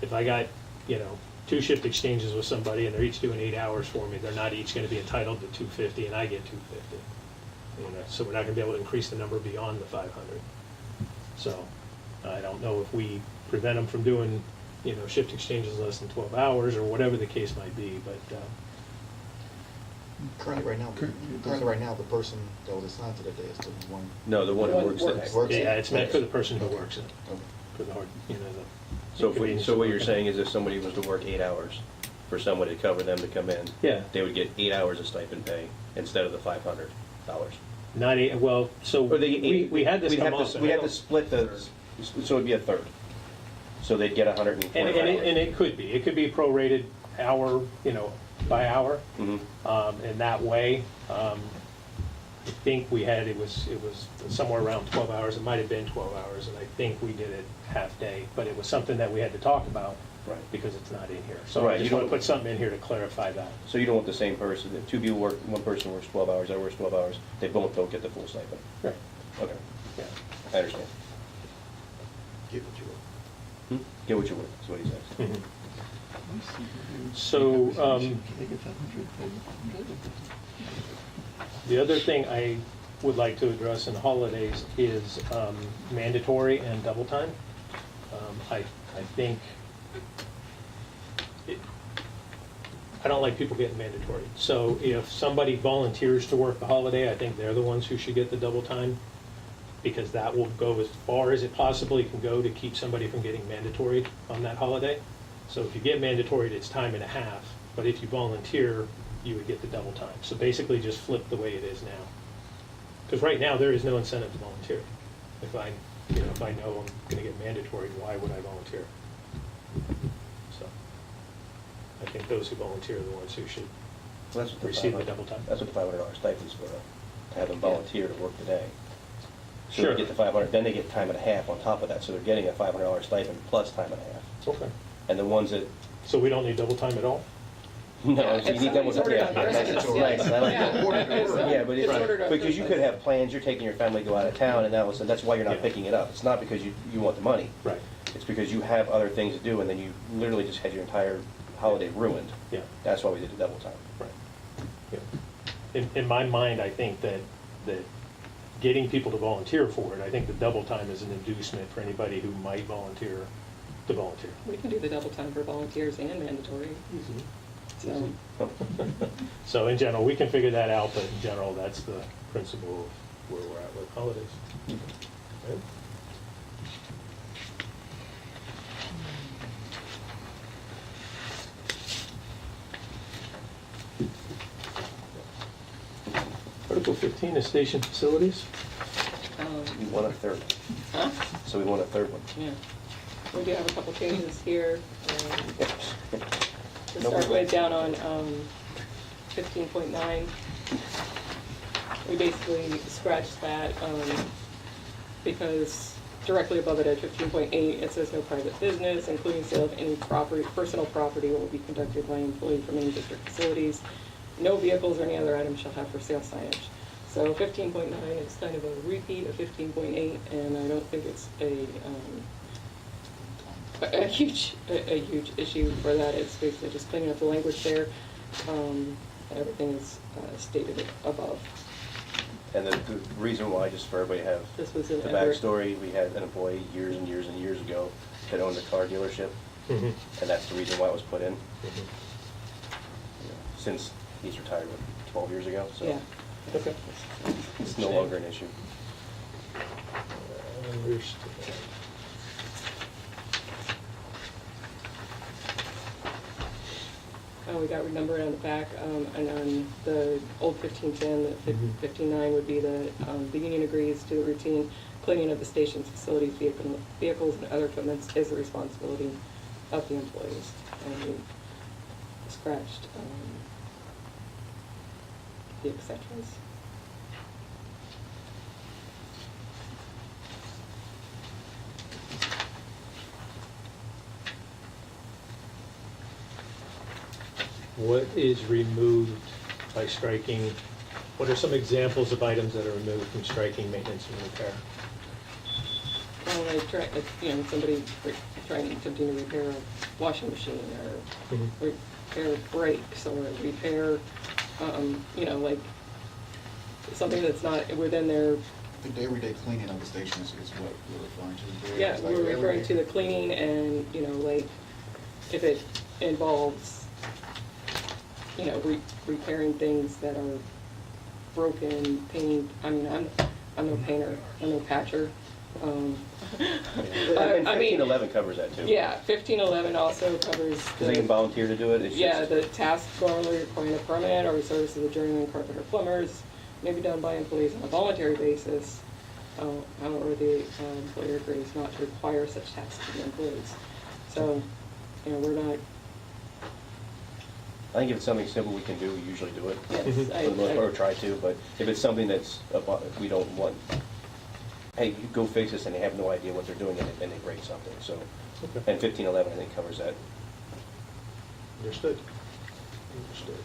If I got, 2 shift exchanges with somebody and they're each doing 8 hours for me, they're not each gonna be entitled to $250 and I get $250. So we're not gonna be able to increase the number beyond the 500. So I don't know if we prevent them from doing, shift exchanges less than 12 hours or whatever the case might be, but, Currently, right now, the person that was assigned to the day is the one. No, the one who works the day. Works. yeah, it's meant for the person who Okay. works it, Okay. for the hard, the So inconvenience so of what you're working. saying is if somebody was to work 8 hours for somebody to cover them to come in, Yeah. they would get 8 hours of stipend pay instead of the $500. Not eight, well, so Or they get we had this come up. We'd have to split the, so it'd be a third. So they'd get 120 And hours. it could be prorated hour, by hour. Mhm. And that way, I think we had, it was somewhere around 12 hours, it might have been 12 hours, and I think we did it half day, but it was something that we had to talk about. Right. Because it's not in here. So I Right, just you want to don't- put something in here to clarify that. So you don't want the same person, if 2 people work, one person works 12 hours, other works 12 hours, they both don't get the full stipend. Right. Okay, Yeah. I understand. Get what you want. Get what you work, is what he says. Mhm. So, the other thing I would like to address in holidays is mandatory and double time. I think, I don't like people getting mandatory. So if somebody volunteers to work the holiday, I think they're the ones who should get the double time, because that will go as far as it possibly can go to keep somebody from getting mandatory on that holiday. So if you get mandatory, it's time and a half, but if you volunteer, you would get the double time. So basically just flip the way it is now. Because right now, there is no incentive to volunteer. If I know I'm gonna get mandatory, why would I volunteer? So, I think those who volunteer are the ones who should Well, that's what the receive the 500 double time. That's what the $500 stipend's for, to have them volunteer to work the day. So Sure. they get the 500, then they get time and a half on top of that, so they're getting a $500 stipend plus time and a half. Okay. And the ones that, So we don't need double time at all? no, Yeah, so you if need double, somebody's yeah. ordered on That's Christmas, right, yes. I like Yeah. that. Yeah, but It's ordered on because you could Christmas. have plans, you're taking your family to go out of town, and that's why you're not Yeah. picking it up. It's not because you want the money. Right. It's because you have other things to do, and then you literally just had your entire holiday ruined. Yeah. That's why we did the double time. Right. Yeah. In my mind, I think that getting people to volunteer for it, I think the double time is an inducement for anybody who might volunteer to volunteer. We can do the double time for volunteers and mandatory, so. So in general, we can figure that out, but in general, that's the principle of where we're at with holidays. Right? Article 15 is station facilities. We want a third, Huh? so we want a third one. Yeah. We do have a couple changes here. To No, start we- with, down on 15.9, we basically scratched that because directly above it at 15.8, it says no private business, including sale of any property, personal property will be conducted by an employee from any district facilities. No vehicles or any other items shall have for sale signage. So 15.9 is kind of a repeat of 15.8, and I don't think it's a huge issue for that. It's basically just cleaning up the language there. Everything is stated above. And the reason why, just for everybody to have This was the an effort. backstory, we had an employee years and years and years ago that owned a car dealership, Mhm. and that's the reason why it was put in. Mhm. Since he's retired, 12 years ago, so Yeah. Okay. it's no longer an issue. Understood. we got renumbered on the back, and on the old 1510, the 1509 would be the union agrees to the routine cleaning of the station's facilities, vehicles, and other equipment is the responsibility of the employees. And we scratched the et ceteras. What is removed by striking? What are some examples of items that are removed from striking maintenance and repair? Well, somebody attempting to repair a washing machine or repair brakes or repair, like something that's not within their. The everyday cleaning of the station is what we're referring to there. Yeah, It's like we're referring to everyday- the cleaning and, like, if it involves, repairing things that are broken, painting, I'm no painter, I'm no patcher. And I mean, 1511 covers that too. yeah, 1511 also covers Because they can volunteer to do it, it's yeah, just. the task normally requiring a permit or services of journeyman carpenter plumbers may be done by employees on a voluntary basis. However, the employer agrees not to require such tasks of the employees. So, we're not, I think if it's something simple we can do, we usually do it. yes, For the most part, or try to, but if it's something that's, we don't want, hey, you go fix this, and they have no idea what they're doing, and they break something, so. Okay. And 1511, I think, covers that. Understood. Understood.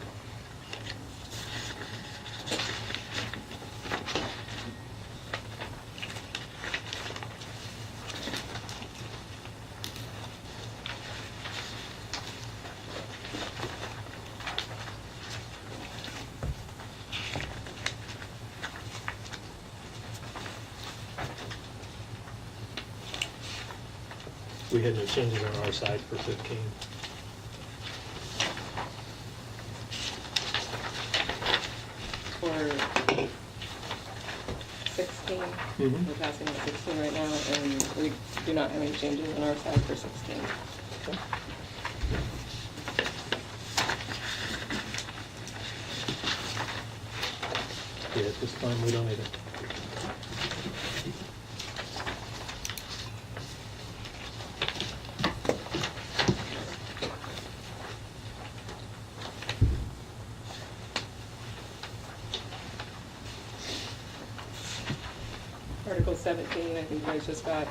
We had no changes on our side for 15. for 16, Mhm. we're passing on 16 right now, and we do not have any changes on our side for 16. Okay. Yeah, at this time, we don't need it. Article 17, I think you guys just got,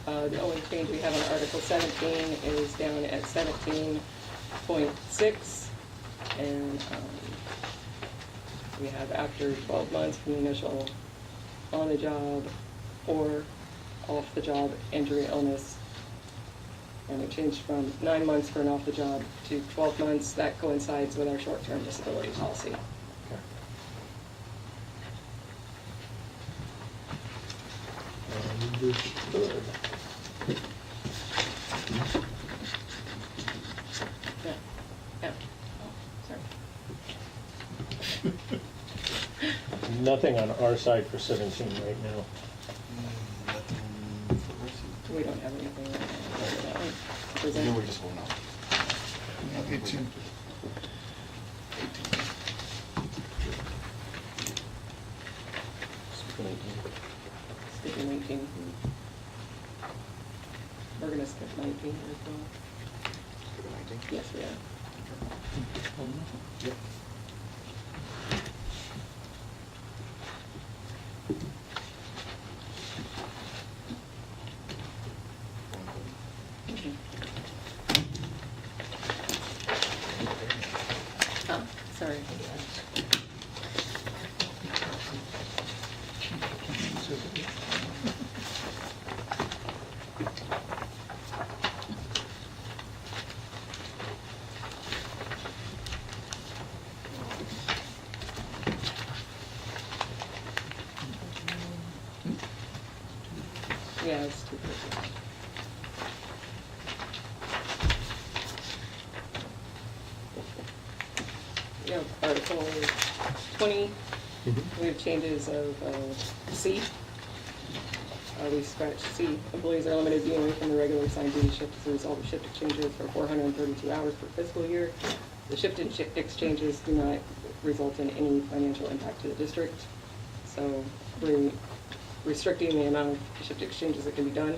the only change we have on Article 17 is down at 17.6, and we have after 12 months from the initial on-the-job or off-the-job injury illness, and we changed from 9 months for an off-the-job to 12 months. That coincides with our short-term disability policy. Okay. Understood. Yeah, yeah. Oh, sorry. Nothing on our side for 17 right now. We don't have anything right now for that one to present. No, we're just holding off. 18. Skipping 19. We're gonna skip 19 as well. Yes, we are. Yep. Oh, sorry. Yeah, it's too quick. Yeah, Article 20, we have changes of C. We scratched C. Employees are limited to being away from the regular assigned duty shift as a result of shift changes for 432 hours per fiscal year. The shift and exchanges do not result in any financial impact to the district. So we're restricting the amount of shift exchanges that can be done.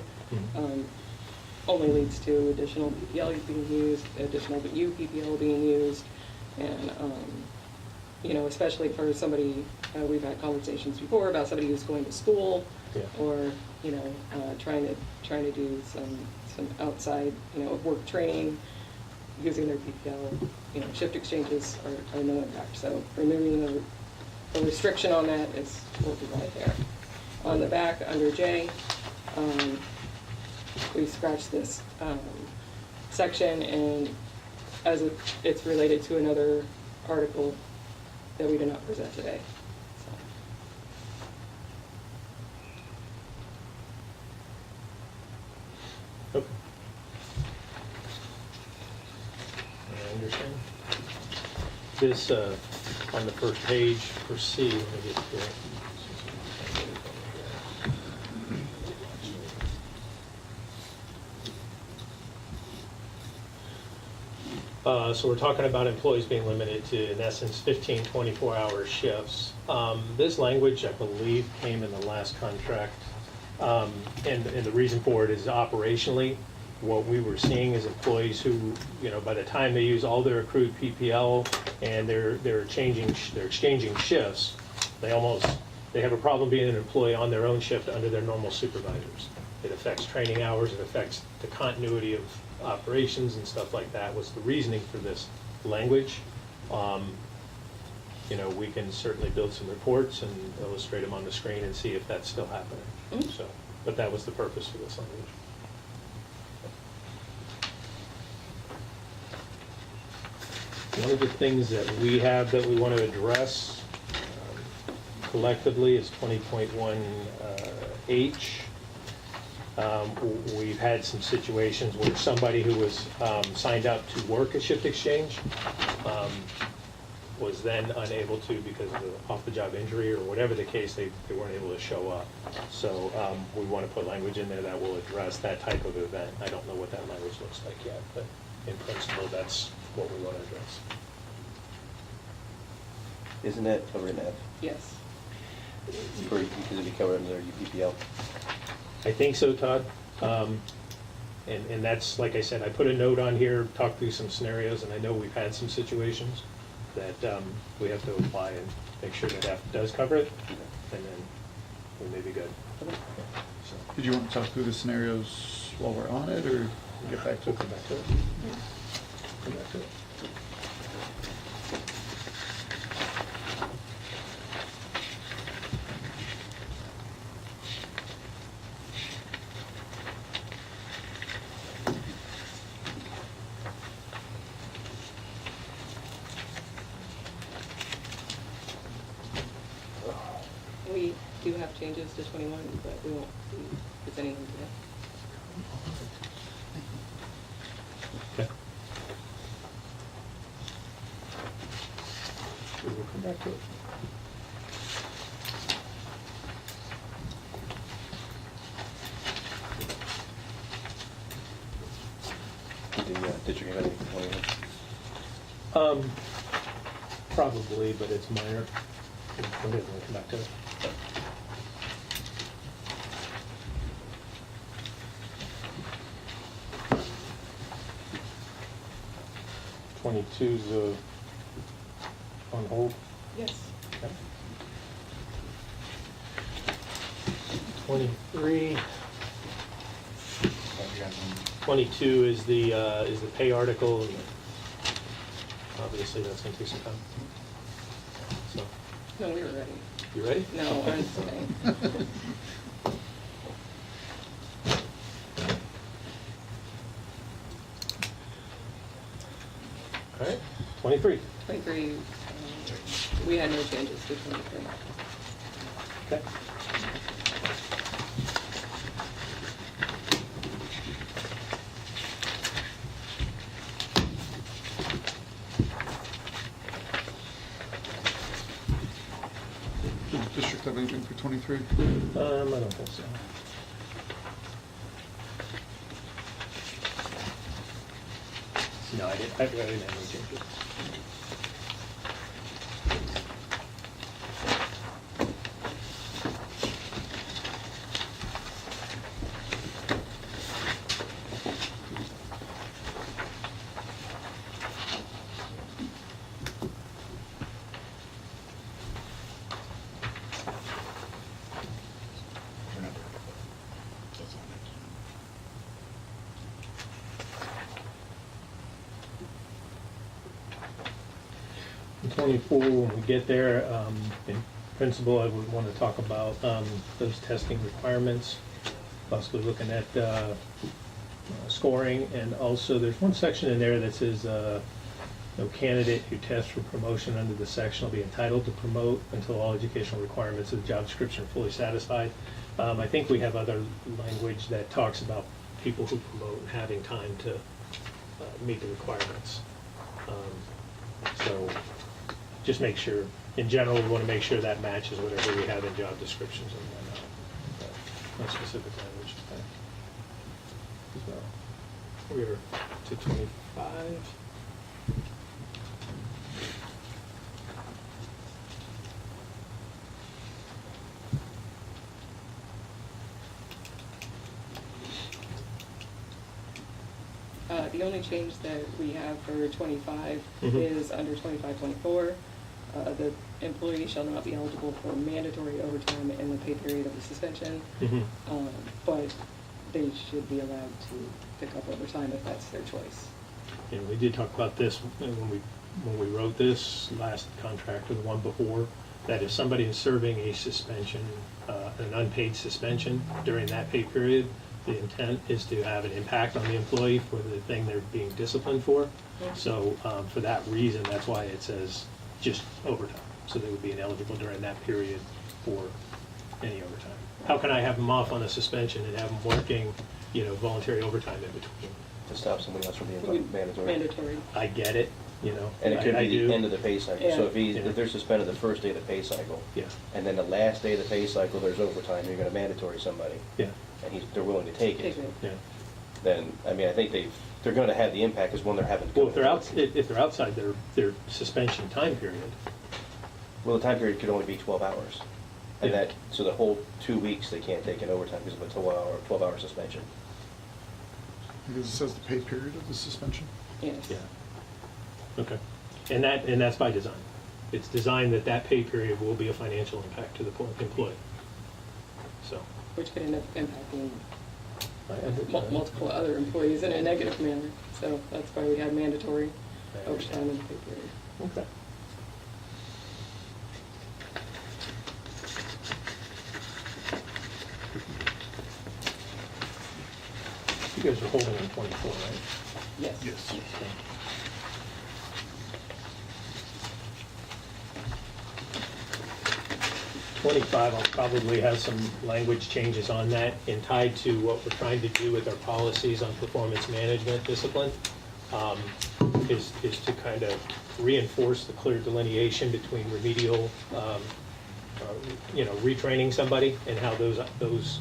Only leads to additional PPL being used, additional UPPL being used, and, you know, especially for somebody, we've had conversations before about somebody who's going to school, Yeah. or, you know, trying to do some outside, you know, work training, using their PPL, you know, shift exchanges are no impact. So removing the restriction on that is what we want there. On the back, under J, we scratched this section, and as it's related to another article that we did not present today. So. Okay. I understand. This, on the first page for C, let me get to it. So we're talking about employees being limited to, in essence, 15 24-hour shifts. This language, I believe, came in the last contract. And the reason for it is operationally, what we were seeing is employees who, you know, by the time they use all their accrued PPL and they're exchanging shifts, they have a problem being an employee on their own shift under their normal supervisors. It affects training hours, it affects the continuity of operations and stuff like that, was the reasoning for this language. You know, we can certainly build some reports and illustrate them on the screen and see if that's still happening. So, but that was the purpose for this language. One of the things that we have that we want to address collectively is 20.1 H. We've had some situations where somebody who was signed up to work a shift exchange was then unable to because of the off-the-job injury or whatever the case, they weren't able to show up. So we want to put language in there that will address that type of event. I don't know what that language looks like yet, but in principle, that's what we want to address. Isn't that covered in F? Yes. Because it'd be covered under UPPL. I think so, Todd. And that's, like I said, I put a note on here, talked through some scenarios, and I know we've had some situations that we have to apply and make sure that F does cover it, and then we may be good. So, Did you want to talk through the scenarios while we're on it, or get back to we'll it? come back to it. Come back to it. We do have changes to 21, but we won't be presenting them today. Okay. We will come back to it. Did the district have anything for you? Probably, but it's minor. We'll come back to it. '22's on hold. Yes. Okay. 23. 22 is the pay article, and obviously that's going to take some time. So, No, we were ready. you ready? No, I'm staying. All right, 23. 23, we had no changes to 23. Okay. Does the district have anything for 23? I don't think so. No, I didn't have any changes. We're not there. That's on next. In 24, when we get there, in principle, I would want to talk about those testing requirements, possibly looking at scoring, and also there's one section in there that says no candidate who tests for promotion under the section will be entitled to promote until all educational requirements of the job description are fully satisfied. I think we have other language that talks about people who promote having time to meet the requirements. So just make sure, in general, we want to make sure that matches whatever we have in job descriptions and whatnot. But no specific language as well. We're to 25. The only change that we have for 25 Mhm. is under 25-24. The employee shall not be eligible for mandatory overtime in the pay period of the suspension, Mhm. but they should be allowed to pick up overtime if that's their choice. And we did talk about this when we wrote this last contract or the one before, that if somebody is serving a suspension, an unpaid suspension during that pay period, the intent is to have an impact on the employee for the thing they're being disciplined for. So for that reason, that's why it says just overtime. So they would be ineligible during that period for any overtime. How can I have them off on a suspension and have them working, voluntary overtime in between? To stop somebody else from being mandatory. Mandatory. I get it, And it could I be do. the end of the pay cycle. So Yeah. if they're suspended the first day of the pay cycle, Yeah, and then the last day of the pay cycle, there's overtime, you're gonna mandatory somebody, yeah, and they're willing to take it, Take it. yeah. then, I mean, I think they're gonna have the impact is when they're having. to Well, come if they're outside their suspension time period, Well, the time period could only be 12 hours. And Yeah. so the whole 2 weeks, they can't take an overtime because of a 12-hour suspension. Because it says the pay period of the suspension. Yes. yeah. Okay. And that's by design. It's designed that pay period will be a financial impact to the employee. So. Which could end up impacting I understand. multiple other employees in a negative manner. So that's why we had mandatory I understand. overtime in the pay period. Okay. You guys are holding on 24, right? Yes. Yes. Okay. '25, I'll probably have some language changes on that and tied to what we're trying to do with our policies on performance management discipline, is to kind of reinforce the clear delineation between remedial, retraining somebody and how those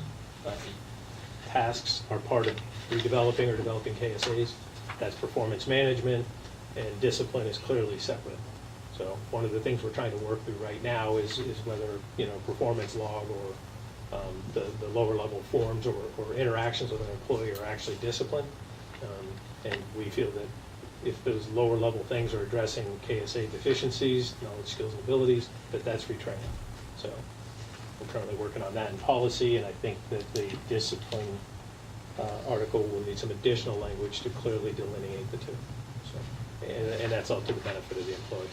tasks are part of redeveloping or developing KSAs. That's performance management, and discipline is clearly separate. So one of the things we're trying to work through right now is whether, performance log or the lower level forms or interactions with an employee are actually discipline. And we feel that if those lower level things are addressing KSA deficiencies, knowledge, skills, and abilities, that's retraining. So we're currently working on that in policy, and I think that the discipline article will need some additional language to clearly delineate the two. So, and that's all to the benefit of the employee.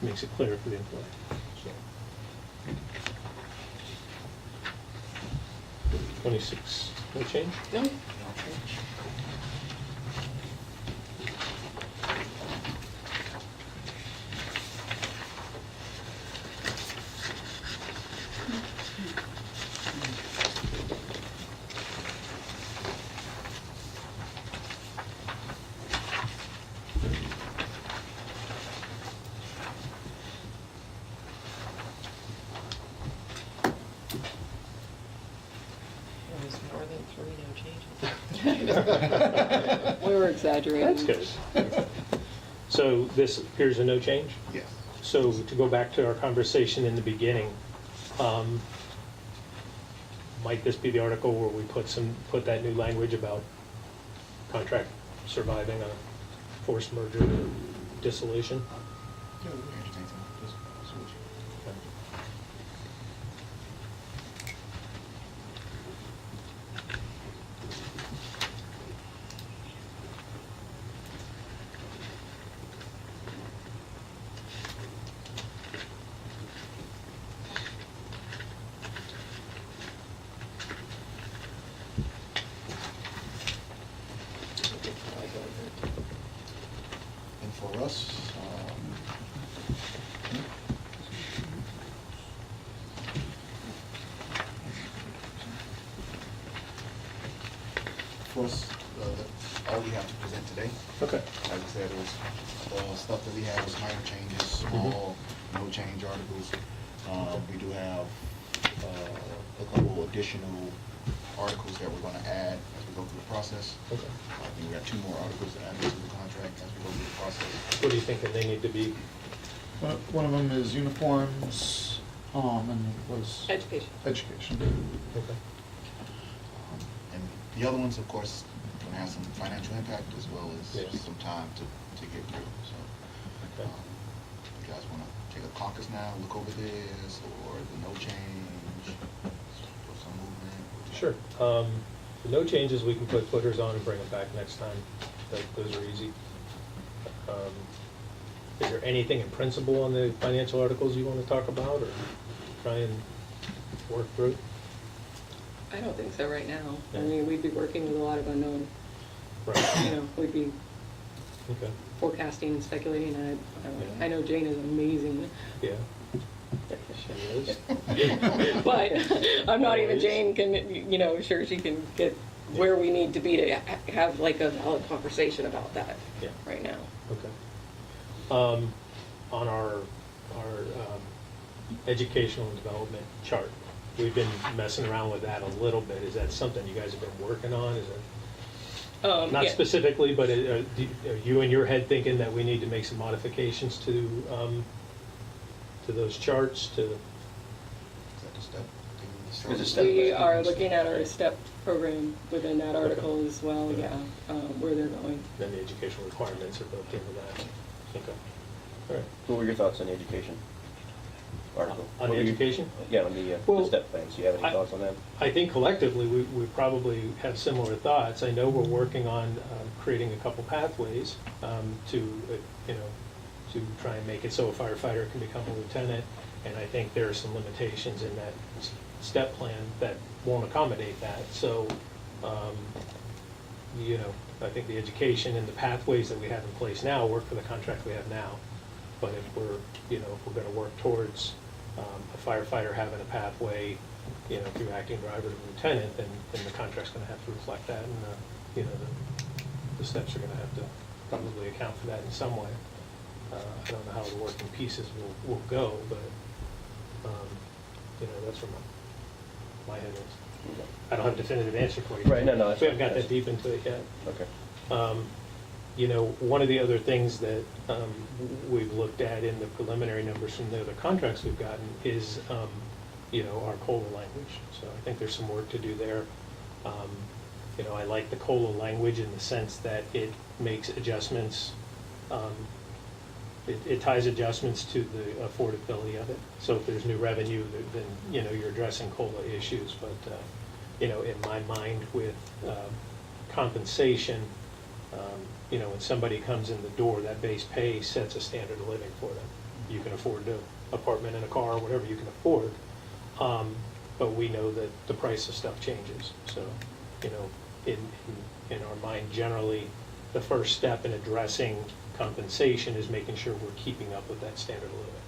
Makes it clear for the employee. So. 26, no change? No? It was more than 3 no changes. We were exaggerating. That's good. So this appears a no change? Yes. So to go back to our conversation in the beginning, might this be the article where we put that new language about contract surviving a forced merger or dissolution? Yeah, we entertain some, just switch. And for us, for us, all we have to present today, Okay. like I said, was the stuff that we had was minor changes, small, no change articles. We do have a couple additional articles that we're gonna add as we go through the process. Okay. I think we got 2 more articles to add into the contract as we go through the process. What do you think that they need to be? One of them is uniforms, and it was Education. education. Okay. And the other ones, of course, gonna have some financial impact as well as Yeah. some time to get through, so. Okay. You guys wanna take a caucus now, look over this, or the no change, or some movement? Sure. The no changes, we can put footers on and bring them back next time. Those are easy. Is there anything in principle on the financial articles you want to talk about or try and work through? I don't think so right now. I Yeah. mean, we'd be working with a lot of unknown, Right. you know, we'd be Okay. forecasting and speculating. I know Jane is amazing, Yeah. She is. but I'm not even Jane can, you know, sure she can get where we need to be to have like a valid conversation about that Yeah. right now. Okay. On our educational and development chart, we've been messing around with that a little bit. Is that something you guys have been working on? Is it, not Yeah. specifically, but are you in your head thinking that we need to make some modifications to those charts to? Is that the step? Is it step? We are looking at our STEP program within that article as well, yeah, where they're going. Then the educational requirements are built into that. Okay. All right. What were your thoughts on the education article? On What were you- education? Yeah, on the Well, step plans. Do you have any thoughts on that? I think collectively, we probably have similar thoughts. I know we're working on creating a couple pathways to, you know, to try and make it so a firefighter can become a lieutenant. And I think there are some limitations in that step plan that won't accommodate that. So, you know, I think the education and the pathways that we have in place now work for the contract we have now. But if we're, you know, if we're gonna work towards a firefighter having a pathway, you know, through acting driver to lieutenant, then the contract's gonna have to reflect that, and, you know, the steps are gonna have to probably account for that in some way. I don't know how the working pieces will go, but, you know, that's where my head is. I don't have a definitive answer for you. Right, no, that's We haven't got fine. that deep into it yet. Okay. You know, one of the other things that we've looked at in the preliminary numbers from the other contracts we've gotten is, you know, our COLA language. So I think there's some work to do there. You know, I like the COLA language in the sense that it makes adjustments, it ties adjustments to the affordability of it. So if there's new revenue, then, you know, you're addressing COLA issues. But, you know, in my mind with compensation, you know, when somebody comes in the door, that base pay sets a standard of living for them. You can afford an apartment and a car, whatever you can afford. But we know that the price of stuff changes. So, you know, in our mind, generally, the first step in addressing compensation is making sure we're keeping up with that standard of living.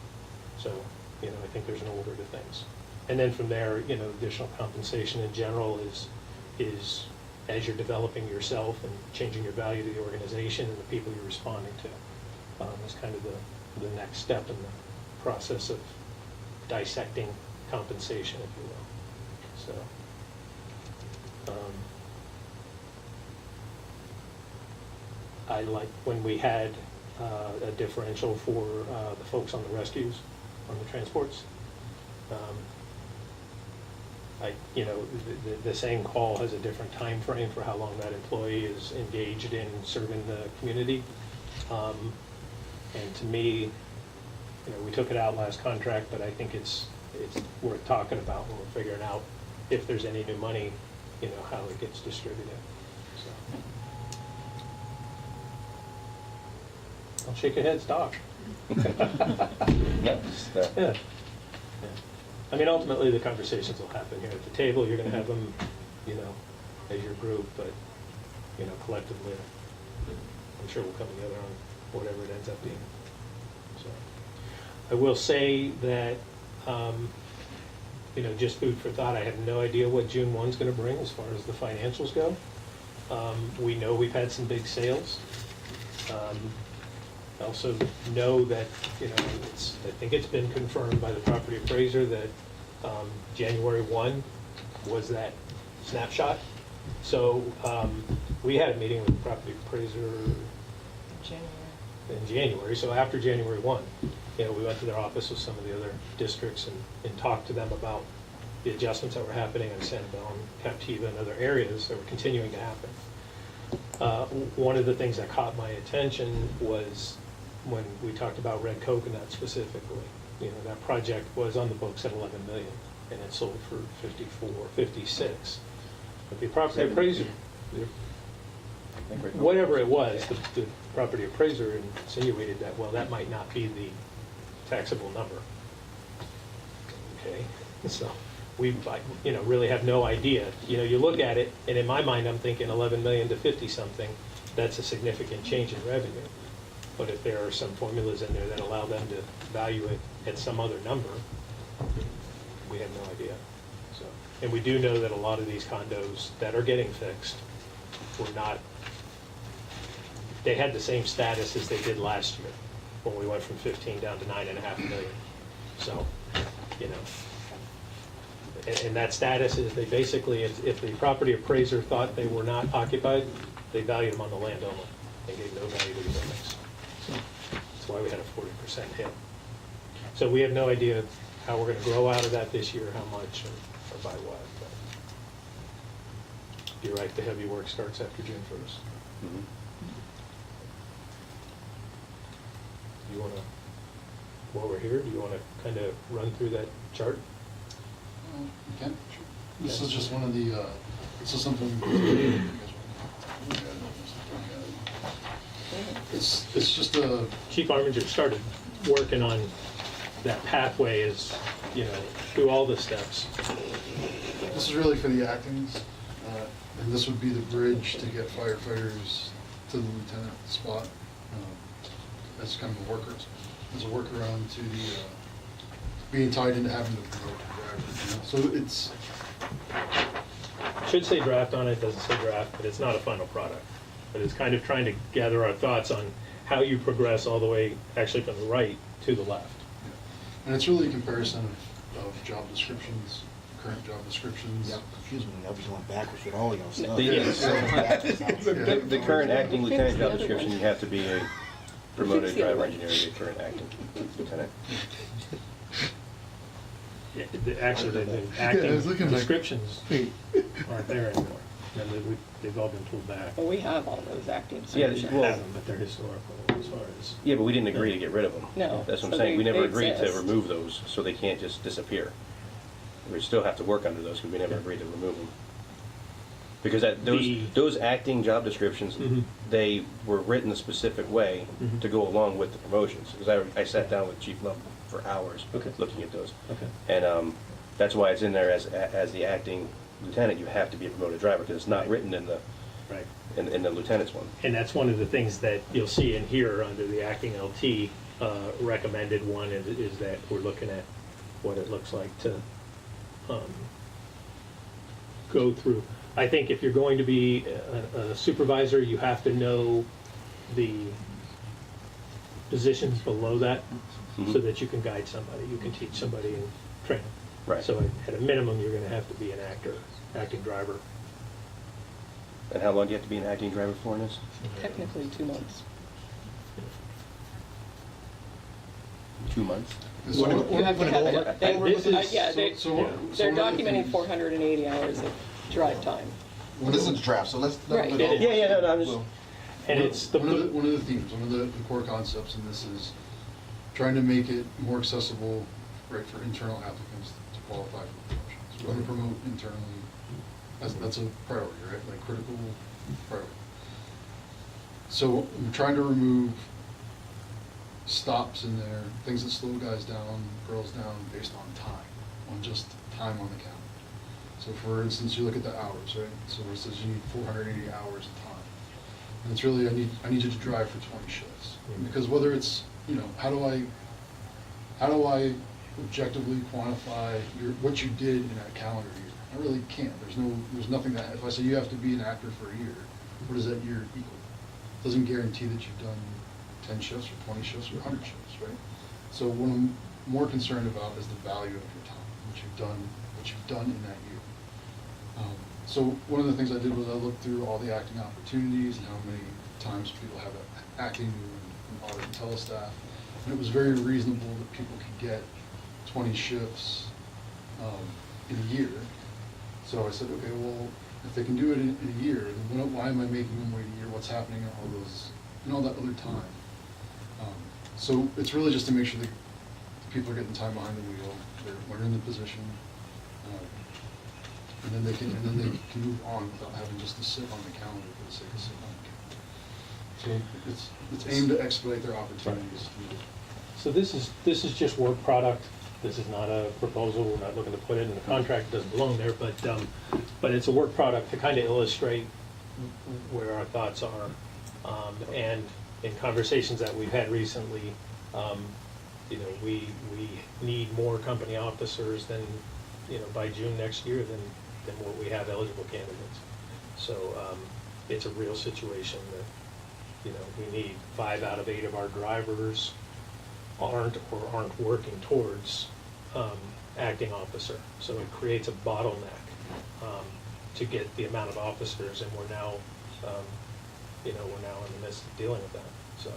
So, you know, I think there's an order to things. And then from there, you know, additional compensation in general is as you're developing yourself and changing your value to the organization and the people you're responding to. Is kind of the next step in the process of dissecting compensation, if you will. So, I like when we had a differential for the folks on the rescues, on the transports. The same call has a different time frame for how long that employee is engaged in serving the community. And to me, we took it out last contract, but I think it's worth talking about when we're figuring out if there's any new money, how it gets distributed. So. Don't shake your head, Doc. No, just, Yeah. I mean, ultimately, the conversations will happen here at the table. You're going to have them, as your group, but, collectively, I'm sure we'll come together on whatever it ends up being. So, I will say that, just food for thought, I have no idea what June 1's going to bring as far as the financials go. We know we've had some big sales. I also know that, I think it's been confirmed by the property appraiser that January 1 was that snapshot. So we had a meeting with the property appraiser in January. So after January 1, we went to their office with some of the other districts and talked to them about the adjustments that were happening in Sanibel and Captiva and other areas that were continuing to happen. One of the things that caught my attention was when we talked about Red Coconut specifically. That project was on the books at 11 million and it sold for 54, 56. But the property appraiser, whatever it was, the property appraiser insinuated that, well, that might not be the taxable number. Okay, so we, really have no idea. You look at it, and in my mind, I'm thinking 11 million to 50 something. That's a significant change in revenue. But if there are some formulas in there that allow them to value it at some other number, we have no idea. So, and we do know that a lot of these condos that are getting fixed were not, they had the same status as they did last year when we went from 15 down to 9.5 million. So, and that status is they basically, if the property appraiser thought they were not occupied, they valued them on the land only. They gave no value to the buildings. So that's why we had a 40% hit. So we have no idea how we're going to grow out of that this year, how much, or by what. But you're right, the heavy work starts after June 1st. Mhm. You want to, while we're here, do you want to kind of run through that chart? Okay. This is just one of the, this is something. It's just a. Chief Arminger started working on that pathway as, through all the steps. This is really for the actings, and this would be the bridge to get firefighters to the lieutenant spot. As kind of a workers, as a workaround to the being tied into having to promote the driver. So it's. Should say draft on it, doesn't say draft, but it's not a final product. But it's kind of trying to gather our thoughts on how you progress all the way, actually from the right to the left. And it's really a comparison of job descriptions, current job descriptions. Yeah, excuse me, I was going backwards with all your stuff. The current acting lieutenant job description, you have to be a promoted driver engineer to be a current acting lieutenant. Actually, the I was acting looking like- descriptions aren't there anymore. And they've all been pulled back. Well, we have all those acting Yeah, positions. well- Have them, but they're historical as far as. Yeah, but we didn't agree to get rid of them. No, That's what I'm so saying. We they never agreed to exist. remove those, so they can't just disappear. We still have to work under those because we never agreed to remove them. Because those acting job descriptions, Mhm. they were written a specific way Mhm. to go along with the promotions. Because I sat down with Chief Love for hours Okay. looking at those. Okay. And that's why it's in there as the acting lieutenant, you have to be a promoted driver because it's not written in the Right. in the lieutenant's one. And that's one of the things that you'll see in here under the acting LT recommended one is that we're looking at what it looks like to go through. I think if you're going to be a supervisor, you have to know the positions below that so Mhm. that you can guide somebody, you can teach somebody and train them. Right. So at a minimum, you're going to have to be an acting driver And how long do you have to be an acting driver for in this? Technically 2 months. 2 months? This What- one- what- You have to have it. They- This is- yeah, So what- so they're one of the documenting things- 480 hours of drive time. Well, this is the draft, so let's. Right. Yeah, no, I'm just, Well, And it's the. One of the themes, one of the core concepts in this is trying to make it more accessible, right, for internal applicants to qualify for the promotions. We want to promote internally, that's a priority, right, like critical priority. So I'm trying to remove stops in there, things that slow guys down, girls down based on time, on just time on the calendar. So for instance, you look at the hours, right, so it says you need 480 hours of time. And it's really, I need you to drive for 20 shifts. Because whether it's, you know, how do I objectively quantify what you did in a calendar year? I really can't. There's nothing that, if I say you have to be an actor for a year, what does that year equal? It doesn't guarantee that you've done 10 shifts or 20 shifts or 100 shifts, right? So what I'm more concerned about is the value of your time, what you've done in that year. So one of the things I did was I looked through all the acting opportunities and how many times people have acting in audit and telestaff. And it was very reasonable that people could get 20 shifts in a year. So I said, okay, well, if they can do it in a year, then why am I making them wait a year? What's happening in all that other time? So it's really just to make sure that people are getting time behind the wheel, they're in the position, and then they can move on without having just to sit on the calendar for the sake of sitting on the calendar. So it's aimed to expedite their opportunities. So this is just work product. This is not a proposal. We're not looking to put it in the contract. It doesn't belong there, but it's a work product to kind of illustrate where our thoughts are. And in conversations that we've had recently, you know, we need more company officers than, you know, by June next year than what we have eligible candidates. So it's a real situation that, you know, we need 5 out of 8 of our drivers aren't working towards acting officer. So it creates a bottleneck to get the amount of officers, and we're now, you know, we're now in the midst of dealing with that. So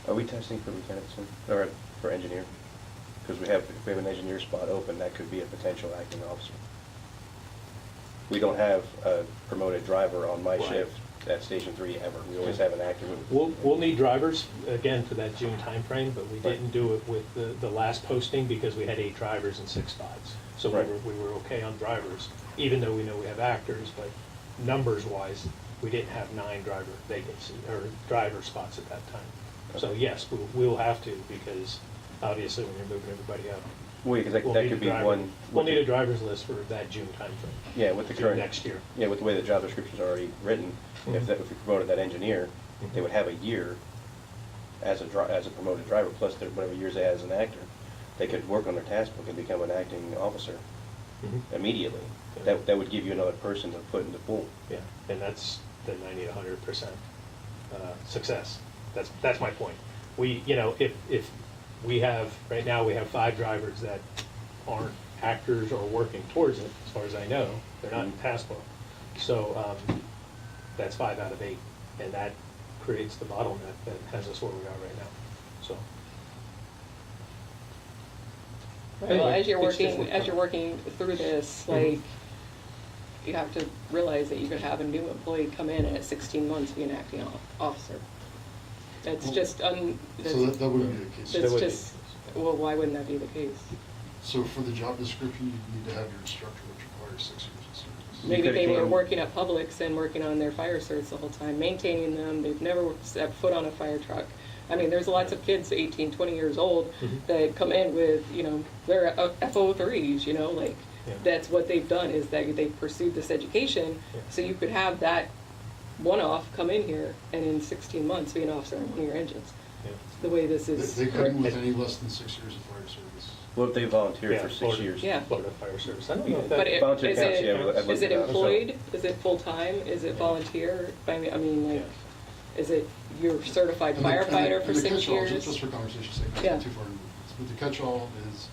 are we testing for lieutenant soon, or for engineer? Because if we have an engineer spot open, that could be a potential acting officer. We don't have a promoted driver on my Right. shift at Station 3 ever. We always have an active. we'll need drivers again for that June timeframe, but we didn't do it with the last posting because we had 8 drivers and 6 spots. So Right. we were okay on drivers, even though we know we have actors, but numbers wise, we didn't have 9 driver vacancy or driver spots at that time. So yes, we'll have to, because obviously when you're moving everybody up. Wait, because we'll that need could a be driver. one. We'll need a driver's list for that June timeframe. Yeah, with the Through current. next year. Yeah, with the way the job descriptions are already written, if Mhm. we promoted that engineer, Mhm. they would have a year as a promoted driver, plus whatever years they had as an actor. They could work on their task book and become an acting officer Mhm. immediately. Yeah. That would give you another person to put in the pool. Yeah, and that's the 90 to 100% success. That's my point. We, you know, if we have, right now, we have 5 drivers that aren't actors or working towards it, as far as I know. They're not in task book. So that's 5 out of 8, and that creates the bottleneck that has us where we are right now, so. Well, Anyway, as you're it's just working through this, Mhm. like, you have to realize that you could have a new employee come in and at 16 months be an acting officer. That's Well, just, So that wouldn't be the case. That that's would be just, the case. well, why wouldn't that be the case? So for the job description, you need to have your instructor, which requires 6 years of service. Maybe could've they were came- working at Publix and working on their fire certs the whole time, maintaining them, they've never set foot on a fire truck. I mean, there's lots of kids, 18, 20 years old, Mhm. that come in with, you know, their FO3s, you know, like, Yeah. that's what they've done, is that they've pursued this education. Yeah. So you could have that one-off come in here and in 16 months be an officer on one of your engines. Yeah. The way this is. They couldn't with any less than 6 years of fire service. What if they volunteered Yeah, for 6 Florida- years? Yeah. Florida Fire Service. I don't know if But that. it, Volunteer is counts, yeah, I've it, looked is it it up. employed? Is it full-time? Is it volunteer? I mean, like, is it you're certified And the- firefighter for and the 6 catch-all, years? Just for conversation's sake, not Yeah. too far into this, but the catch-all is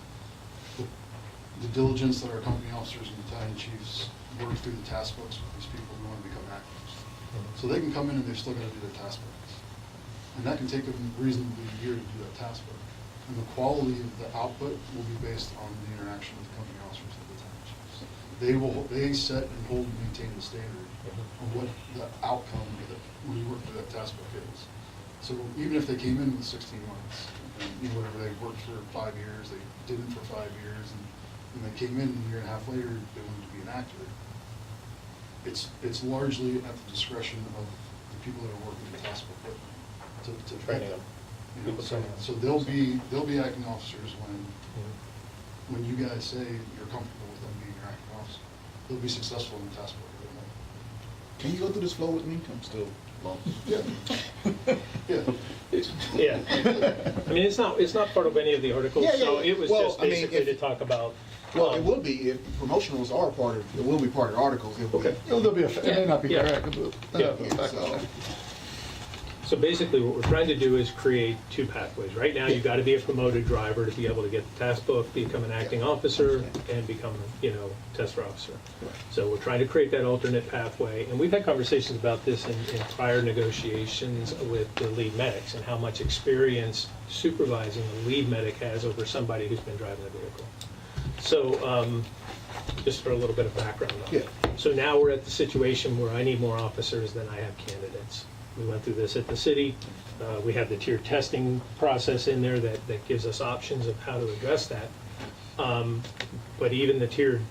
the diligence that our company officers and battalion chiefs work through the task books with these people who want to become actors. So they can come in and they've still got to do their task books. And that can take them reasonably a year to do that task book. And the quality of the output will be based on the interaction with the company officers and battalion chiefs. They set and hold and maintain the standard of what the outcome of it, when you work through that task book is. So even if they came in with 16 months, and whatever, they worked for 5 years, they didn't for 5 years, and they came in a year and a half later, they wanted to be an actor. It's largely at the discretion of the people that are working the task book to Training them. You know, so they'll be acting officers when you guys say you're comfortable with them being your acting officer. They'll be successful in the task book. Can you go through this flow with me? I'm still lost. Yeah. Yeah. Yeah. I mean, it's not part of any of the articles, Yeah, yeah, so yeah. it was Well, just I mean, basically to if- talk about. Well, it will be, if promotionals are part of, it will be part of the articles. If we- Okay. There'll be it may not be Yeah. correct, but. Yeah. So basically, what we're trying to do is create 2 pathways. Right now, you've got to be a promoted driver to be able to get the task book, become an acting officer, and become, tester officer. So we're trying to create that alternate pathway, and we've had conversations about this in prior negotiations with the lead medics and how much experience supervising a lead medic has over somebody who's been driving the vehicle. So, just for a little bit of background on it. Yeah. So now we're at the situation where I need more officers than I have candidates. We went through this at the city. We have the tiered testing process in there that gives us options of how to address that. But even the tiered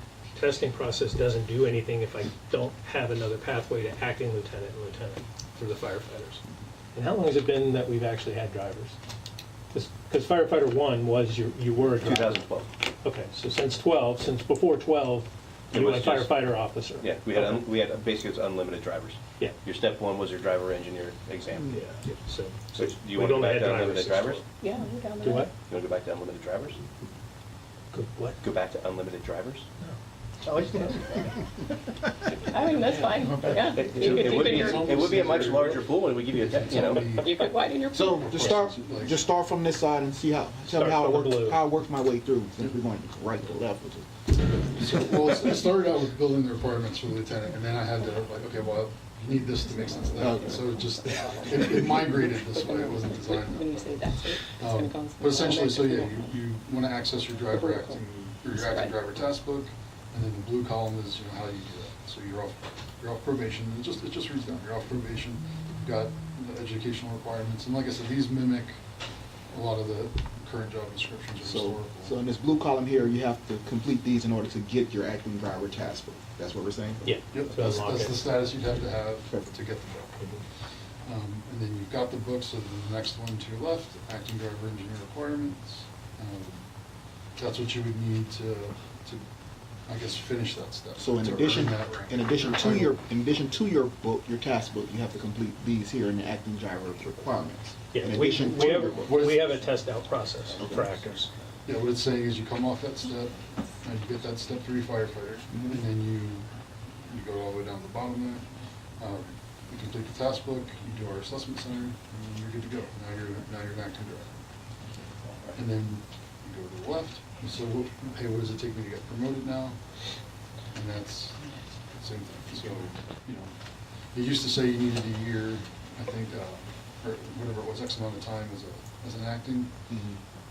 testing process doesn't do anything if I don't have another pathway to acting lieutenant and lieutenant for the firefighters. And how long has it been that we've actually had drivers? Because firefighter 1 was you were a driver. 2012. Okay, so since before 12, It you were was a just- firefighter officer. Yeah, we had basically it's unlimited drivers. Yeah. Your step 1 was your driver engineer exam. Yeah, so. So do you we want to go only back had to unlimited since drivers? 12. Yeah, we're down Do what? You want to go back to unlimited drivers? What? Go back to unlimited drivers? I mean, that's fine, yeah. You could It would be a much larger pool, and we give you You could widen your. So just start from this side and see how, tell me Start how it from the works, blue. how it works my way through, since we're going right to left. Well, it started out with building the requirements for the lieutenant, and then I had to, okay, well, you need this to make sense of that. Okay. So it migrated this way, it wasn't designed. When you say that's it, it's gonna come. But essentially, so yeah, you want to access your driver acting, or your acting driver task book, and then the blue column is, how you do that. So you're off probation, and it just reads down, you're off probation, you've got the educational requirements, and like I said, these mimic a lot of the current job descriptions or historical. So in this blue column here, you have to complete these in order to get your acting driver task book. That's what we're saying? Yeah. Yep, to that's unlock the it. status you'd have to get the book. And then you've got the book, so the next one to your left, acting driver engineer requirements. That's what you would need to, I guess, finish that step. So in to addition, earn that rank. in addition to your book, your task book, you have to complete these here in the acting driver requirements. Yeah, In we addition to your book. we have a test out process for actors. Yeah, what it's saying is you come off that step, and you get that step 3 firefighter, and then you go all the way down to the bottom there. You complete the task book, you do our assessment center, and you're good to go. Now you're an acting driver. And then you go to the left, and so, hey, what does it take me to get promoted now? And that's the same thing. So, they used to say you needed a year, I think, or whatever it was, X amount of time as an acting. Mhm.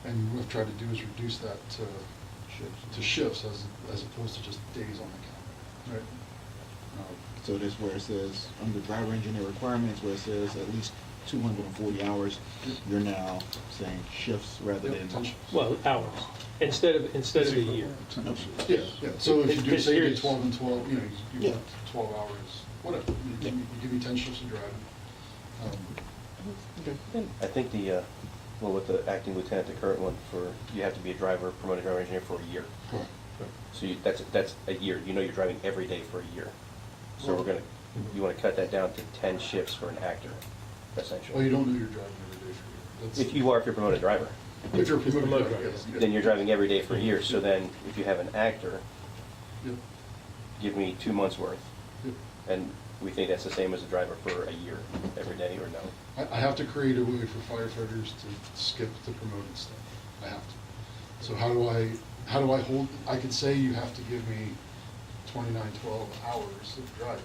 And what we've tried to do is reduce that to shifts as opposed to just days on the calendar. Right. So this where it says, under driver engineer requirements, where it says at least 240 hours, you're now saying shifts rather Yep, than. 10 shifts. Well, hours, instead of a year. Yeah, yeah. So if you do, Because say you do here's- 12 and 12, you Yeah. work 12 hours, whatever. You give me 10 shifts of driving. I think with the acting lieutenant, the current one, you have to be a promoted driver engineer for a year. Correct. So that's a year, you're driving every day for a year. So you want to cut that down to 10 shifts for an actor, essentially. Well, you don't do your driving every day for a year. If you are promoted driver, If you're a promoted promoted driver, driver. yes. then you're driving every day for a year. So then, if you have an actor, Yep. give me 2 months worth. Yep. And we think that's the same as a driver for a year, every day, or no? I have to create a way for firefighters to skip the promoted stuff. I have to. So how do I how do I hold, I could say you have to give me 12 hours of driving,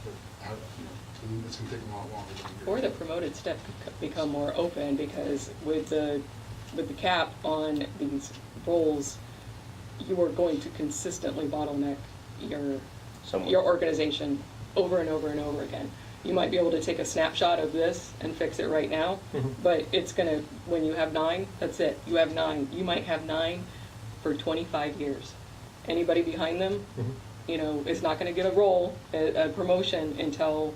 but how, then it's gonna take a lot longer than a year. Or the promoted step could become more open, because with the cap on these roles, you are going to consistently bottleneck Someone. your organization over and over and over again. You might be able to take a snapshot of this and fix it right now, but it's gonna, when you have 9, that's it. You have 9. You might have 9 for 25 years. Anybody behind them, is not gonna get a role, a promotion until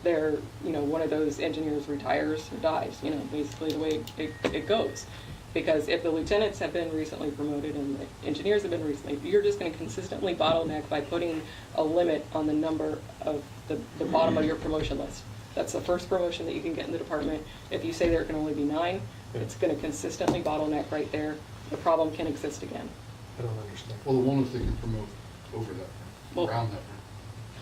they're, one of those engineers retires or dies, basically the way it goes. Because if the lieutenants have been recently promoted and the engineers have been recently, you're just gonna consistently bottleneck by putting a limit on the number of the bottom of your promotion list. That's the first promotion that you can get in the department. If you say there can only be 9, it's gonna consistently bottleneck right there. The problem can exist again. I don't understand. Well, the one if they can promote over that, Well- around that.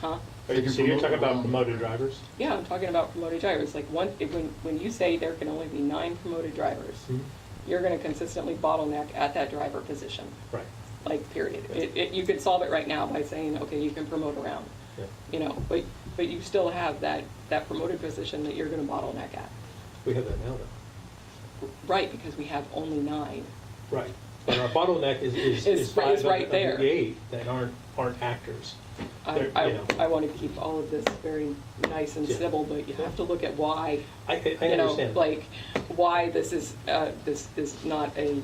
Huh? They can So you're promote talking about around- promoted drivers? Yeah, I'm talking about promoted drivers. Like when you say there can only be 9 promoted drivers, you're gonna consistently bottleneck at that driver position. Right. Like, period. You could solve it right now by saying, okay, you can promote around. Yeah. But you still have that promoted position that you're gonna bottleneck at. We have that now, though. Right, because we have only 9. Right. But our bottleneck is Is 5 of right the there. 8 that aren't actors. They're, I want to keep all of this very nice and Yeah. civil, but you have to look at why, I understand. like, why this is not a,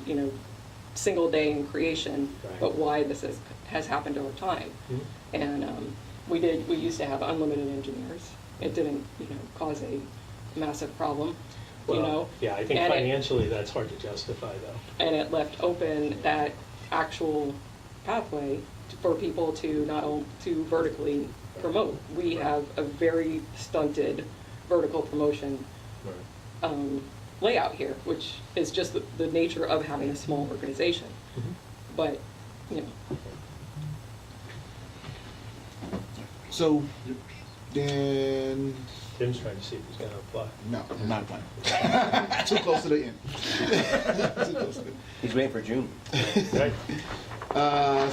single day in creation, Right. but why this has happened over time. Mhm. And we used to have unlimited engineers. It didn't, cause a massive problem, Well, yeah, I think and financially that's hard to justify, though. and it left open that actual pathway for people to to vertically promote. We have a very stunted vertical promotion layout here, which is just the nature of having a small organization. But, So, then, Tim's trying to see if he's going to apply. no, I'm not applying. Too close to the end. Too close to the end. He's waiting for June. Right?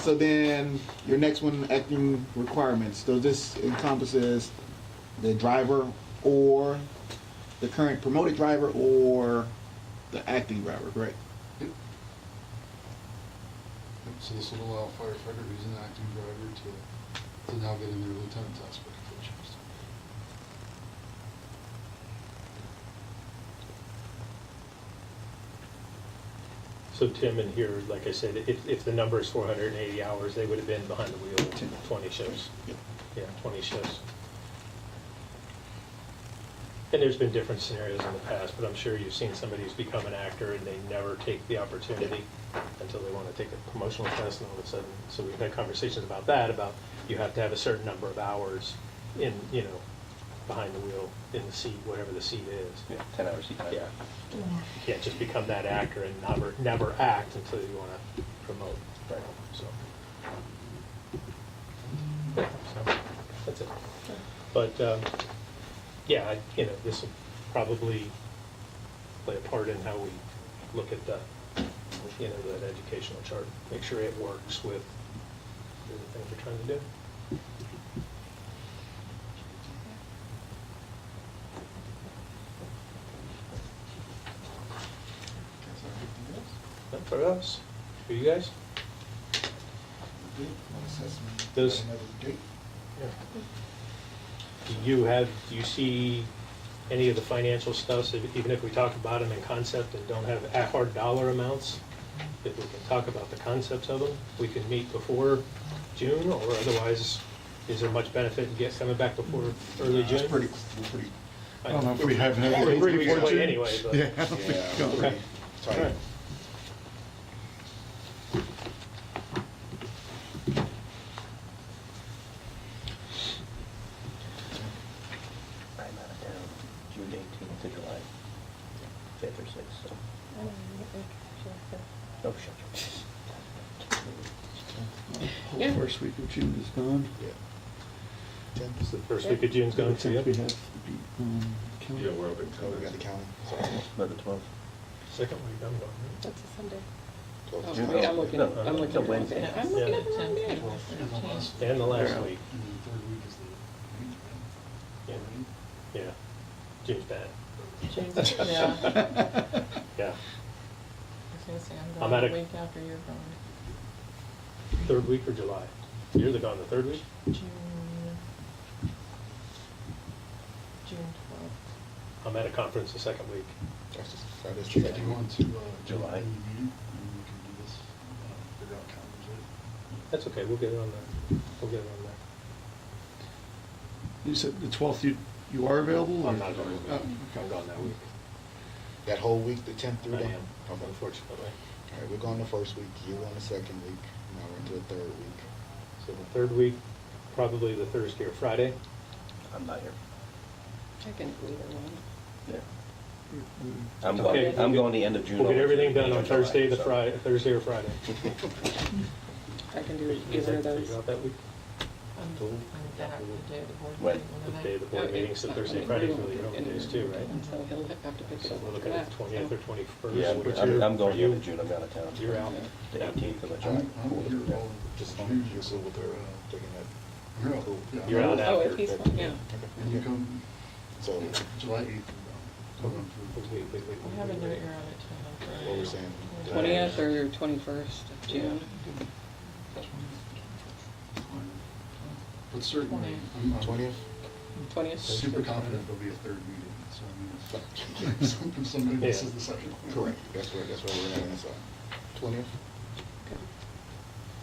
So then, your next one, acting requirements. So this encompasses the driver or the current promoted driver or the acting driver, correct? Yep. So this will allow a firefighter who's an acting driver to now get in their lieutenant's aspect of the choice. So Tim, in here, like I said, if the number is 480 hours, they would have been behind the wheel 20 shifts. Yep. Yeah, 20 shifts. And there's been different scenarios in the past, but I'm sure you've seen somebody who's become an actor and they never take the opportunity until they want to take a promotional test and all of a sudden. So we've had conversations about that, about you have to have a certain number of hours in, behind the wheel, in the seat, whatever the seat is. Yeah, 10-hour seat time. Yeah. You can't just become that actor and never act until you want to promote. Right. So. Yeah, so that's it. But, yeah, this will probably play a part in how we look at that educational chart. Make sure it works with the things we're trying to do. Not for us, for you guys. Does- Do you see any of the financial stuff, even if we talk about them in concept and don't have hard dollar amounts? If we can talk about the concepts of them, we can meet before June, or otherwise, is there much benefit in coming back before early June? We're pretty. I don't know if we have had We're 3 anything weeks before away June. anyway, but. Yeah, I don't think Yeah, so. Okay. Sorry. All right. I'm out of town June 18th to July 5th or 6th, so. Oh, shut Whole Yeah. first week of June is gone. Is the first week of June's going for you? We have the, Yeah, we're up in Oh, we got the county. About the 12th. Second week, I'm going. that's a Sunday. Go Oh, for wait, it. I'm looking, No, I'm looking it's a at the wrong Wednesday. day. I'm looking Yeah. at the wrong day. And And the last Yeah. week. the third week is the Yeah. meeting, Yeah. June's bad. Jane's, yeah. I Yeah. was gonna say, I'm I'm gone at the a- week after you're gone. Third week or July? You're gone the third week? June 12th. I'm at a conference the second week. That is Do you second. want to, July. in the meeting, and we can do this, figure out calendars later? That's okay, we'll get it on there. We'll get it on there. You said the 12th, you are available? I'm or- not available. Oh, I'm gone that week. That whole week, the 10th through I the? am, Okay. unfortunately. All right, we're going the first week, you're on the second week, now we're into the third week. So the third week, probably the Thursday or Friday. I'm not here. I can do either one. Yeah. Mm-hmm. I'm Okay. going, I'm going the end of June. We'll get over everything to done on July, Thursday, so- Thursday or Friday. I can do Is either of that those. figure out that week? I'm back the day of the board When? meeting. The when day of the Yeah, board meeting, so it's- Thursday, I mean, Friday we for won't the do early any days too, right? And so he'll have to pick it So up we're after looking at that. the 20th or so. 21st. Yeah, What's I'm your- I'm going are the end you- of June, I'm out of town. You're out. The 18th, I'm not I'm, sure. I'm here all, Just June, fine, you're cool with her taking that? real, Cool. yeah. You're out Oh, after. if he's fine, yeah. And you come So, July 8th, we're going Wait, wait, wait. I have a note you're on it tonight. what we're saying? 20th or 21st of June. But certainly, 20th. I'm 20th? 20th. super confident there'll be a third meeting, so I mean, if somebody misses the second. Correct, that's where we're at, inside. 20th?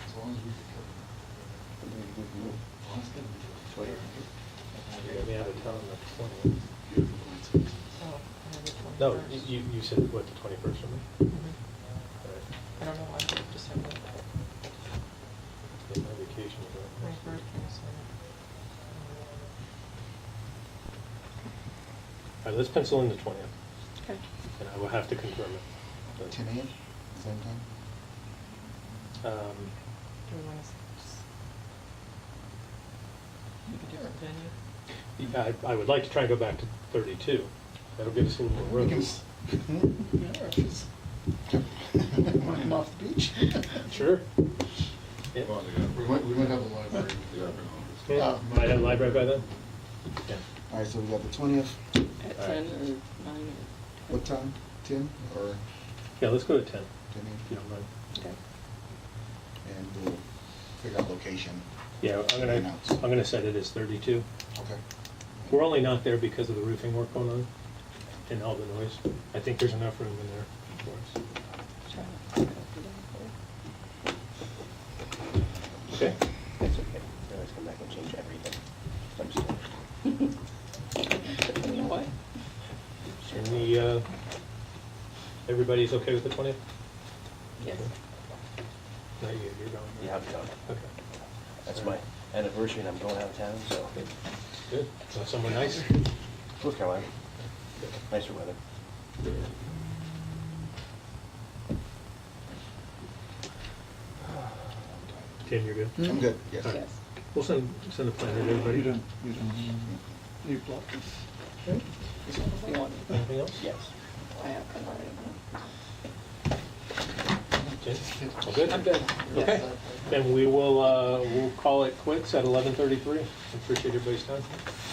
As long as we can cover it. Well, that's gonna be good. You're gonna be out of town on the 20th. Beautiful coincidence. Oh, I have the 21st. No, you said, what, the 21st for me? Mhm. All right. I don't know why, I just have the Yeah, my vacation is up. 21st, 22nd. All right, let's pencil in the 20th, Okay. and I will have to confirm it. But, 10 a.m., same time? um, Do we want to pick a different venue? yeah, I would like to try and go back to 32. That'll give us a little more room. Want him off the beach? Sure. Yeah. We might have a library. Yeah, might have a library by then? Yeah. All right, so we got the 20th, At All 10 right. or 9 or? what time? 10 or Yeah, let's go to 10, 10 if you a.m.? don't mind. Okay. And we'll figure out location. Yeah, I'm gonna set it as 32. Okay. We're only not there because of the roofing work going on and all the noise. I think there's enough room in there for us. Try not to cut it down. Okay? That's okay. They always come back and change everything. I'm just- You know what? And the, everybody's okay with the 20th? Yes. Not you, you're going. Yeah, I'm done. Okay. That's my anniversary and I'm going out of town, so. Good. So somewhere nice? North Carolina. Nicer weather. Tim, you're good? I'm good, yes. All right. Yes. We'll send a plan to everybody. You don't, you blocked it. Okay. You want it? Anything else? Yes. I have come already. Jen? All good? I'm good. Okay. Then we will, we'll call it quits at 11:33. Appreciate everybody's time.